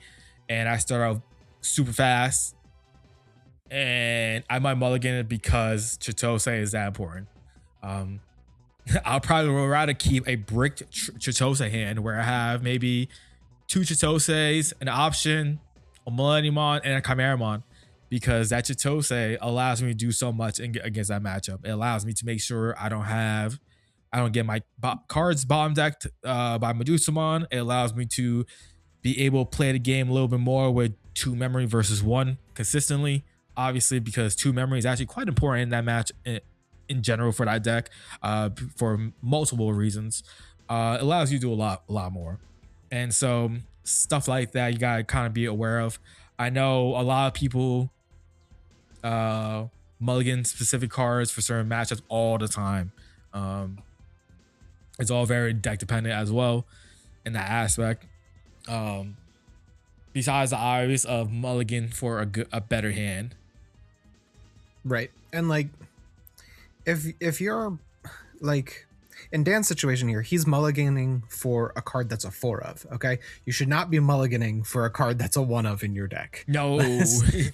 Speaker 1: And I start out super fast. And I might mulligan it because Chitose is that important. I'll probably rather keep a bricked Chitose hand where I have maybe 2 Chitoses, an option, a Millenniumon, and a Chimeramon. Because that Chitose allows me to do so much against that matchup. It allows me to make sure I don't get my cards bottom decked by Medusamon. It allows me to be able to play the game a little bit more with 2 memory versus 1 consistently. Obviously, because 2 memory is actually quite important in that match in general for that deck, for multiple reasons. It allows you to do a lot more. And so stuff like that you gotta kind of be aware of. I know a lot of people mulligan specific cards for certain matchups all the time. It's all very deck dependent as well in that aspect. Besides the obvious of mulligan for a better hand.
Speaker 2: Right. And like, if you're like, in Dan's situation here, he's mulliganing for a card that's a 4 of. Okay, you should not be mulliganing for a card that's a 1 of in your deck.
Speaker 1: No,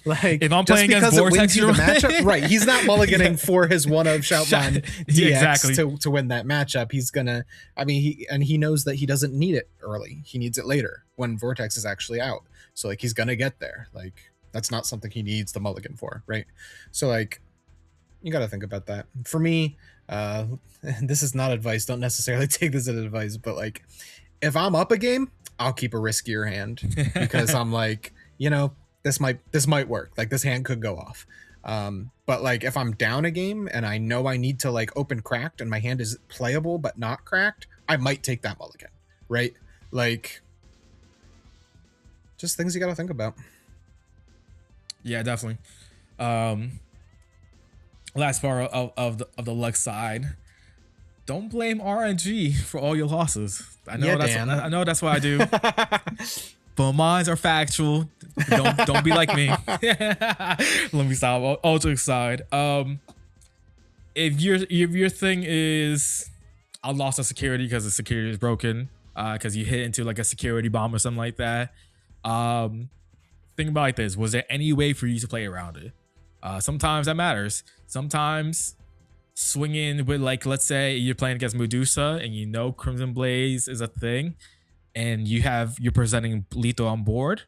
Speaker 2: like
Speaker 1: if I'm
Speaker 2: just
Speaker 1: playing against
Speaker 2: because it
Speaker 1: Vortex,
Speaker 2: wins you the matchup, right? He's not mulliganing for his 1 of Shoutmon DX
Speaker 1: exactly.
Speaker 2: to win that matchup. He's gonna, I mean, he knows that he doesn't need it early. He needs it later when Vortex is actually out. So like he's gonna get there. Like that's not something he needs the mulligan for, right? So like you got to think about that. For me, this is not advice. Don't necessarily take this as advice, but like if I'm up a game, I'll keep a riskier hand because I'm like, you know, this might work. Like this hand could go off. But like if I'm down a game and I know I need to like open cracked and my hand is playable but not cracked, I might take that mulligan, right? Like just things you got to think about.
Speaker 1: Yeah, definitely. Last part of the luck side. Don't blame RNG for all your losses. I know I know that's what I do. But mines are factual. Don't be like me. Let me stop. All jokes aside. If your thing is I lost a security because the security is broken, because you hit into like a security bomb or something like that. Think about it like this: was there any way for you to play around it? Sometimes that matters. Sometimes swinging with, like, let's say you're playing against Medusa and you know Crimson Blaze is a thing, and you're presenting lethal on board.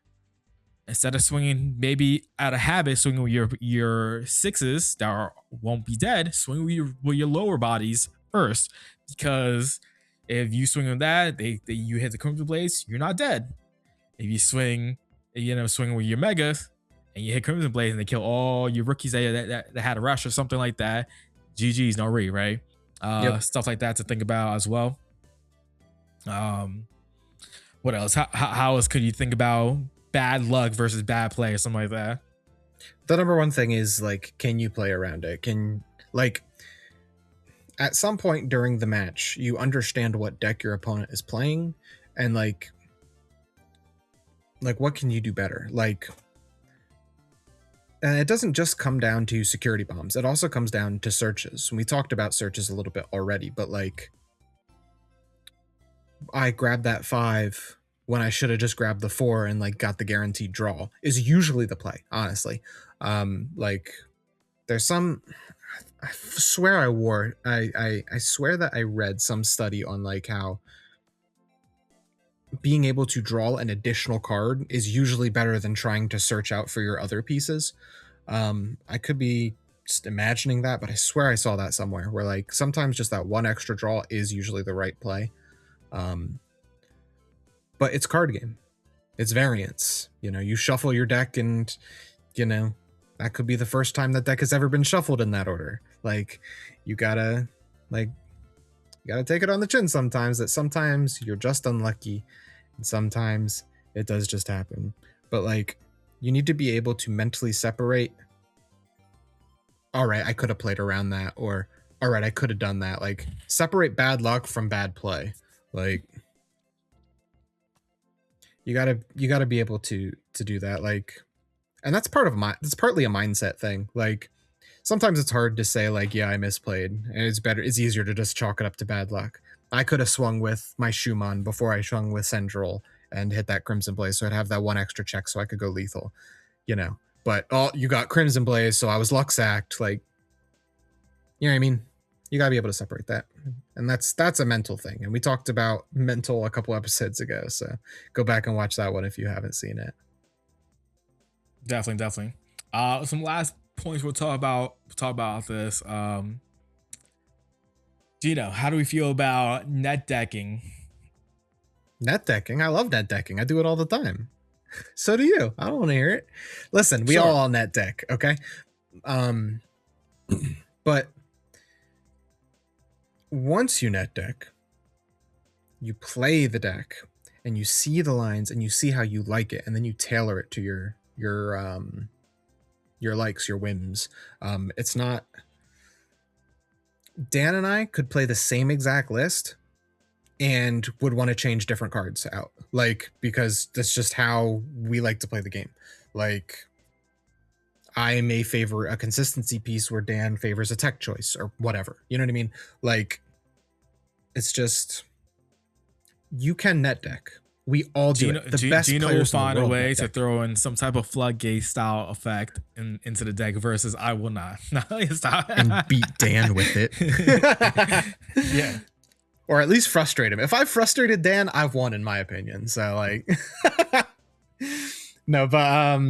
Speaker 1: Instead of swinging maybe out of habit, swinging with your sixes that won't be dead, swing with your lower bodies first, because if you swing on that, you hit the Crimson Blaze, you're not dead. If you swing with your megas and you hit Crimson Blaze and they kill all your rookies that had a rush or something like that, GG's, no re, right?
Speaker 2: Yep.
Speaker 1: Stuff like that to think about as well. What else? How else could you think about bad luck versus bad play or something like that?
Speaker 2: The number one thing is like, can you play around it? Can, like, at some point during the match, you understand what deck your opponent is playing, and like what can you do better? Like, and it doesn't just come down to security bombs. It also comes down to searches. We talked about searches a little bit already, but like, I grabbed that 5 when I should have just grabbed the 4 and like got the guaranteed draw is usually the play, honestly. Like there's some, I swear I swear that I read some study on like how being able to draw an additional card is usually better than trying to search out for your other pieces. I could be just imagining that, but I swear I saw that somewhere where like sometimes just that one extra draw is usually the right play. But it's card game. It's variance. You know, you shuffle your deck and, you know, that could be the first time that deck has ever been shuffled in that order. Like, you gotta take it on the chin sometimes, that sometimes you're just unlucky and sometimes it does just happen. But like, you need to be able to mentally separate, all right, I could have played around that, or all right, I could have done that. Like, separate bad luck from bad play. Like, you gotta be able to do that. Like, and that's partly a mindset thing. Like, sometimes it's hard to say like, yeah, I misplayed, and it's easier to just chalk it up to bad luck. I could have swung with my Shumon before I swung with Central and hit that Crimson Blaze, so I'd have that one extra check so I could go lethal, you know. But you got Crimson Blaze, so I was luck sacked. Like, you know what I mean? You gotta be able to separate that, and that's a mental thing. And we talked about mental a couple episodes ago, so go back and watch that one if you haven't seen it.
Speaker 1: Definitely. Some last points we'll talk about this. Gino, how do we feel about net decking?
Speaker 2: Net decking? I love net decking. I do it all the time. So do you. I don't want to hear it. Listen, we all net deck, okay? But once you net deck, you play the deck and you see the lines and you see how you like it, and then you tailor it to your likes, your whims. It's not, Dan and I could play the same exact list and would want to change different cards out, like, because that's just how we like to play the game. Like, I may favor a consistency piece where Dan favors a tech choice or whatever, you know what I mean? Like, It's just you can net deck. We all do it. The best
Speaker 1: Gino will
Speaker 2: players in the
Speaker 1: find a
Speaker 2: world
Speaker 1: way
Speaker 2: net
Speaker 1: to
Speaker 2: deck.
Speaker 1: throw in some type of floodgate style effect into the deck versus I will not. No, stop.
Speaker 2: And beat Dan with it.
Speaker 1: Yeah.
Speaker 2: Or at least frustrate him. If I frustrated Dan, I've won in my opinion. So like no, but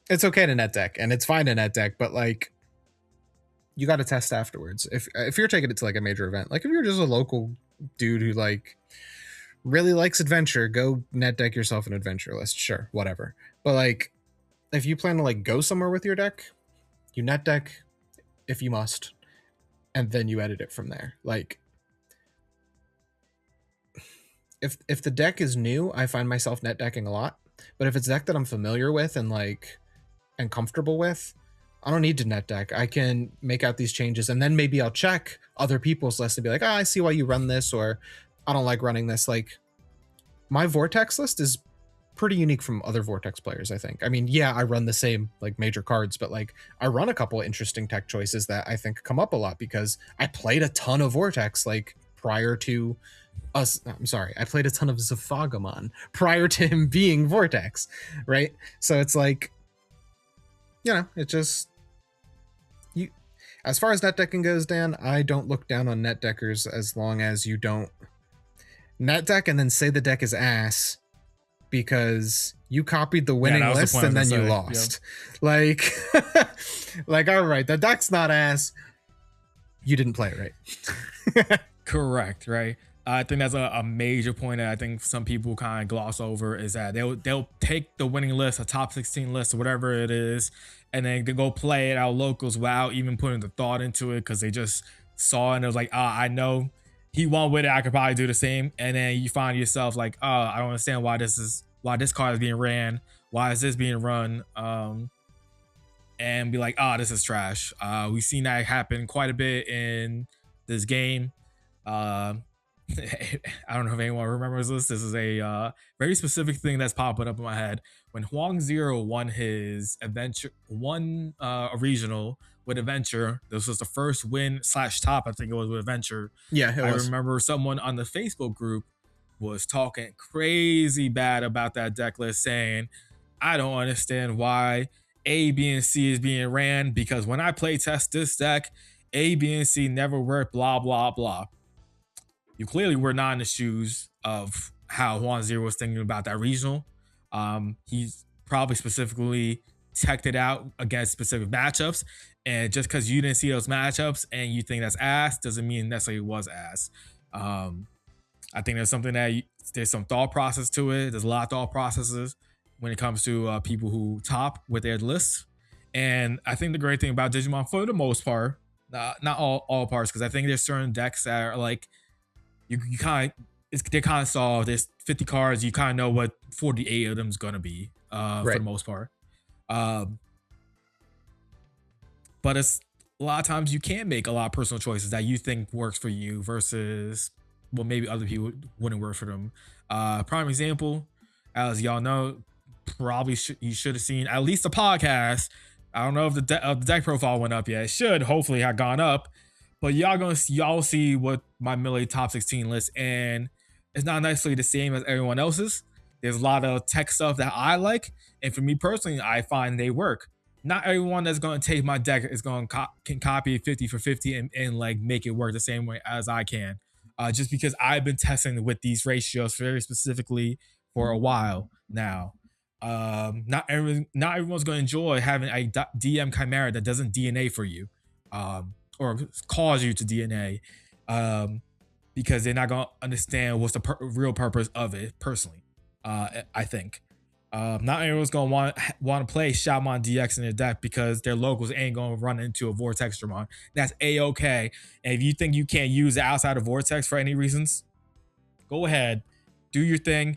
Speaker 2: it's okay to net deck and it's fine to net deck, but like you got to test afterwards. If you're taking it to like a major event, like if you're just a local dude who like really likes adventure, go net deck yourself an adventure list. Sure, whatever. But like, if you plan to like go somewhere with your deck, you net deck if you must, and then you edit it from there. Like, if the deck is new, I find myself net decking a lot. But if it's a deck that I'm familiar with and like and comfortable with, I don't need to net deck. I can make out these changes, and then maybe I'll check other people's lists and be like, oh, I see why you run this, or I don't like running this. Like, my Vortex list is pretty unique from other Vortex players, I think. I mean, yeah, I run the same like major cards, but like I run a couple of interesting tech choices that I think come up a lot because I played a ton of Vortex like prior to us. I'm sorry, I played a ton of Zafagamon prior to him being Vortex, right? So it's like, you know, it just you. As far as net decking goes, Dan, I don't look down on net deckers as long as you don't net deck and then say the deck is ass because you copied the winning list and then you lost. Yep. Like all right, the deck's not ass, you didn't play it right.
Speaker 1: Correct, right? I think that's a major point that I think some people kind of gloss over is that they'll take the winning list, a top 16 list or whatever it is, and then they go play it out locals without even putting the thought into it because they just saw it and it was like, I know he won with it, I could probably do the same. And then you find yourself like, I don't understand why this card is being ran, why is this being run, and be like, this is trash. We've seen that happen quite a bit in this game. I don't know if anyone remembers this. This is a very specific thing that's popping up in my head. When Huang Zero won his a regional with Adventure, this was the first win / top, I think it was with Adventure.
Speaker 2: Yeah,
Speaker 1: I remember someone on the Facebook group was talking crazy bad about that deck list, saying, I don't understand why A, B, and C is being ran because when I play test this deck, A, B, and C never work, blah, blah, blah. You clearly were not in the shoes of how Juan Zero was thinking about that regional. He's probably specifically teched it out against specific matchups. And just because you didn't see those matchups and you think that's ass doesn't mean necessarily it was ass. I think there's something that there's some thought process to it. There's a lot of thought processes when it comes to people who top with their lists. And I think the great thing about Digimon, for the most part, not all parts, because I think there's certain decks that are like, you kind of, they kind of saw there's 50 cards, you kind of know what 48 of them is going to be for the most part. But it's a lot of times you can make a lot of personal choices that you think works for you versus well, maybe other people wouldn't work for them. Prime example, as y'all know, probably you should have seen at least a podcast. I don't know if the deck profile went up yet. It should hopefully have gone up, but y'all see what my Melee top 16 list, and it's not necessarily the same as everyone else's. There's a lot of tech stuff that I like, and for me personally, I find they work. Not everyone that's going to take my deck is going to can copy 50 for 50 and like make it work the same way as I can. Just because I've been testing with these ratios very specifically for a while now. Not everyone's going to enjoy having a DM Chimera that doesn't DNA for you, or cause you to DNA, because they're not going to understand what's the real purpose of it. Personally, I think. Not everyone's gonna want to play Shaman DX in their deck because their locals ain't gonna run into a Vortex Dramon. That's a-okay. And if you think you can't use it outside of Vortex for any reasons, go ahead, do your thing.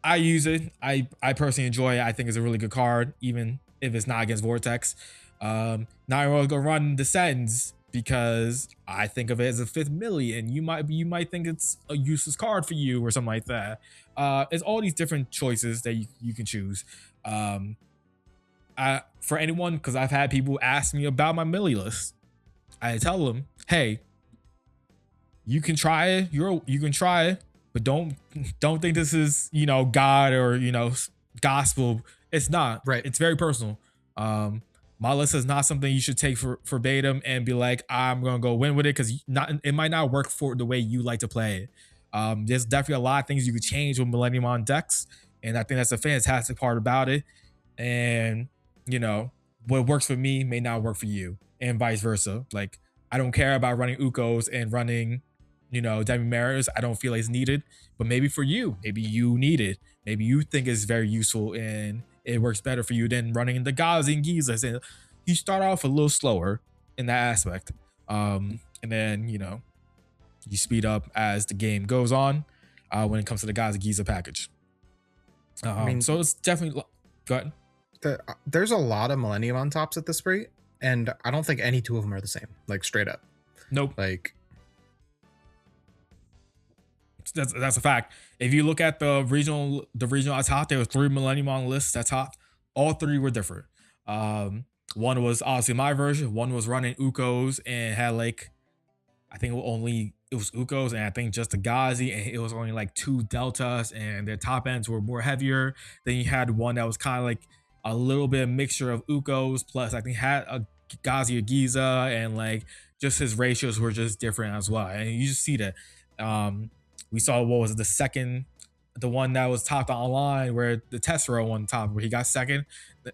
Speaker 1: I use it. I personally enjoy it. I think it's a really good card, even if it's not against Vortex. Not everyone's gonna run Descends because I think of it as a 5th Millie, and you might think it's a useless card for you or something like that. It's all these different choices that you can choose. For anyone, because I've had people ask me about my Millie list, I tell them, hey, you can try it. You can try it, but don't think this is, you know, God or, you know, gospel. It's not.
Speaker 2: Right.
Speaker 1: It's very personal. My list is not something you should take for verbatim and be like, I'm gonna go win with it, because it might not work for the way you like to play it. There's definitely a lot of things you could change with Millennium on decks, and I think that's a fantastic part about it. And you know, what works for me may not work for you, and vice versa. Like, I don't care about running Ukos and running, you know, Demi Maris. I don't feel like it's needed, but maybe for you, maybe you need it. Maybe you think it's very useful and it works better for you than running the Gazi and Gizas. And you start off a little slower in that aspect. And then, you know, you speed up as the game goes on when it comes to the Gazi Giza package.
Speaker 2: I mean,
Speaker 1: so it's definitely, go ahead.
Speaker 2: There's a lot of Millennium on tops at this rate, and I don't think any two of them are the same, like straight up.
Speaker 1: Nope.
Speaker 2: Like,
Speaker 1: that's a fact. If you look at the regional at top, there were 3 Millennium on lists at top. All 3 were different. One was obviously my version. One was running Ukos and had like, I think it was Ukos and I think just the Gazi, and it was only like 2 deltas, and their top ends were more heavier. Then you had one that was kind of like a little bit of mixture of Ukos plus I think had a Gazi or Giza, and like just his ratios were just different as well. And you just see that. We saw, what was it, the one that was topped online, where the Tessera won top, where he got second,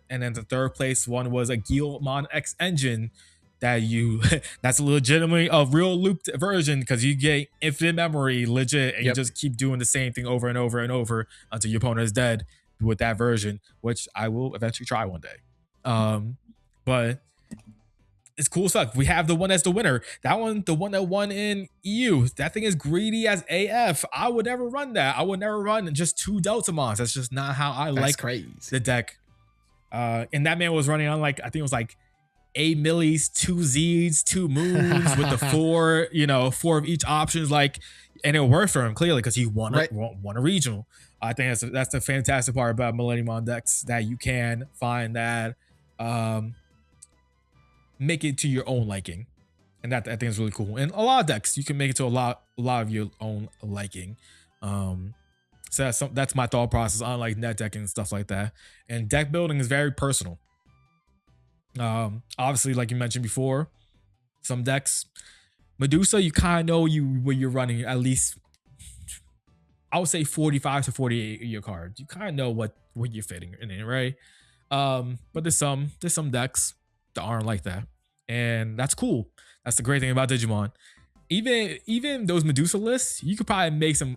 Speaker 1: and then the third place one was a Gurumon X engine that's legitimately a real looped version, because you get infinite memory legit, and you just keep doing the same thing over and over and over until your opponent is dead with that version, which I will eventually try one day. But it's cool stuff. We have the one that's the winner. That one, the one that won in EU. That thing is greedy as AF. I would never run that. I would never run just 2 Deltamons. That's just not how I like the deck. And that man was running on like, I think it was like 8 Millies, 2 Zs, 2 Moons with the 4, you know, 4 of each options. Like, and it worked for him clearly because he won a regional. I think that's the fantastic part about Millennium on decks, that you can find that make it to your own liking, and that I think is really cool. And a lot of decks you can make it to a lot of your own liking. So that's my thought process on like net decking and stuff like that. And deck building is very personal. Obviously, like you mentioned before, some decks, Medusa, you kind of know what you're running, at least I would say 45 to 48 of your cards. You kind of know what you're fitting in it, right? But there's some decks that aren't like that, and that's cool. That's the great thing about Digimon. Even those Medusa lists, you could probably make some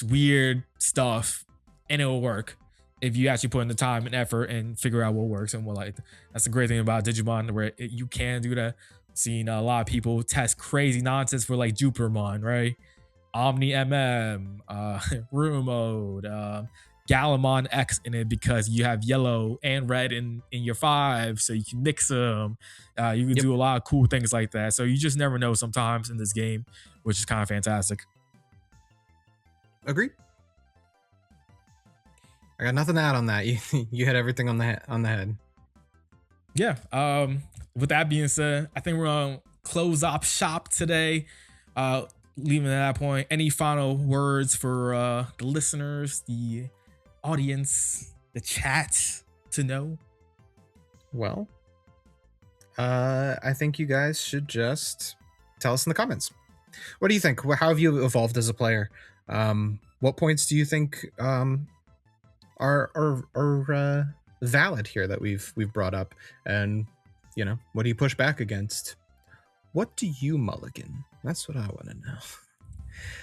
Speaker 1: weird stuff and it will work if you actually put in the time and effort and figure out what works and what like. That's the great thing about Digimon, where you can do that. Seeing a lot of people test crazy nonsense for like Jupitermon, right? Omni Room Mode, Galamon X in it, because you have yellow and red in your 5, so you can mix them. You can do a lot of cool things like that. So you just never know sometimes in this game, which is kind of fantastic.
Speaker 2: Agreed. I got nothing to add on that. You had everything on the head.
Speaker 1: Yeah. With that being said, I think we're gonna close up shop today. Leaving at that point, any final words for the listeners, the audience, the chat to know?
Speaker 2: Well, I think you guys should just tell us in the comments. What do you think? How have you evolved as a player? What points do you think are valid here that we've brought up? And you know, what do you push back against? What do you mulligan? That's what I want to know.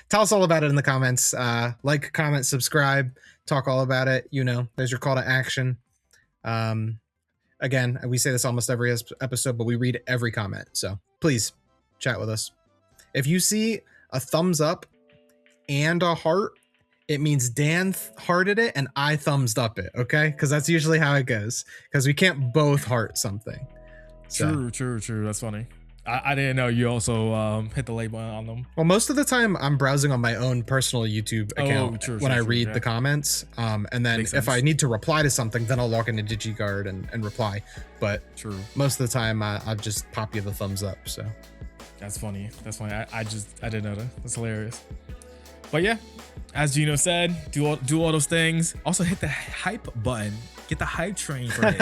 Speaker 2: Tell us all about it in the comments. Like, comment, subscribe, talk all about it. You know, there's your call to action. Again, we say this almost every episode, but we read every comment. So please chat with us. If you see a thumbs up and a heart, it means Dan hearted it and I thumbs up it. Okay, because that's usually how it goes. Because we can't both heart something. So.
Speaker 1: True. That's funny. I didn't know you also hit the like button on them.
Speaker 2: Well, most of the time I'm browsing on my own personal YouTube account when I read the comments. And then if I need to reply to something, then I'll log into DigiGuard and reply. But most of the time I'll just pop you the thumbs up. So
Speaker 1: That's funny. I didn't know that. That's hilarious. But yeah, as Gino said, do all those things. Also hit the hype button. Get the hype train for it. It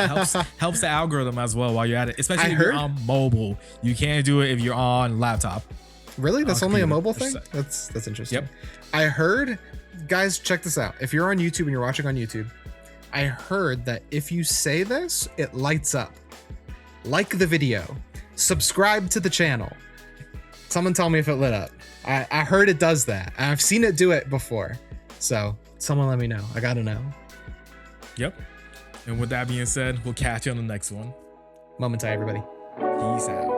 Speaker 1: helps the algorithm as well while you're at it. Especially if you're on mobile. You can't do it if you're on laptop.
Speaker 2: Really? That's only a mobile thing? That's interesting.
Speaker 1: Yep.
Speaker 2: I heard, guys, check this out. If you're on YouTube and you're watching on YouTube, I heard that if you say this, it lights up. Like the video. Subscribe to the channel. Someone tell me if it lit up. I heard it does that. I've seen it do it before. So someone let me know. I gotta know.
Speaker 1: Yep. And with that being said, we'll catch you on the next one.
Speaker 2: Momentai, everybody.
Speaker 1: Peace out.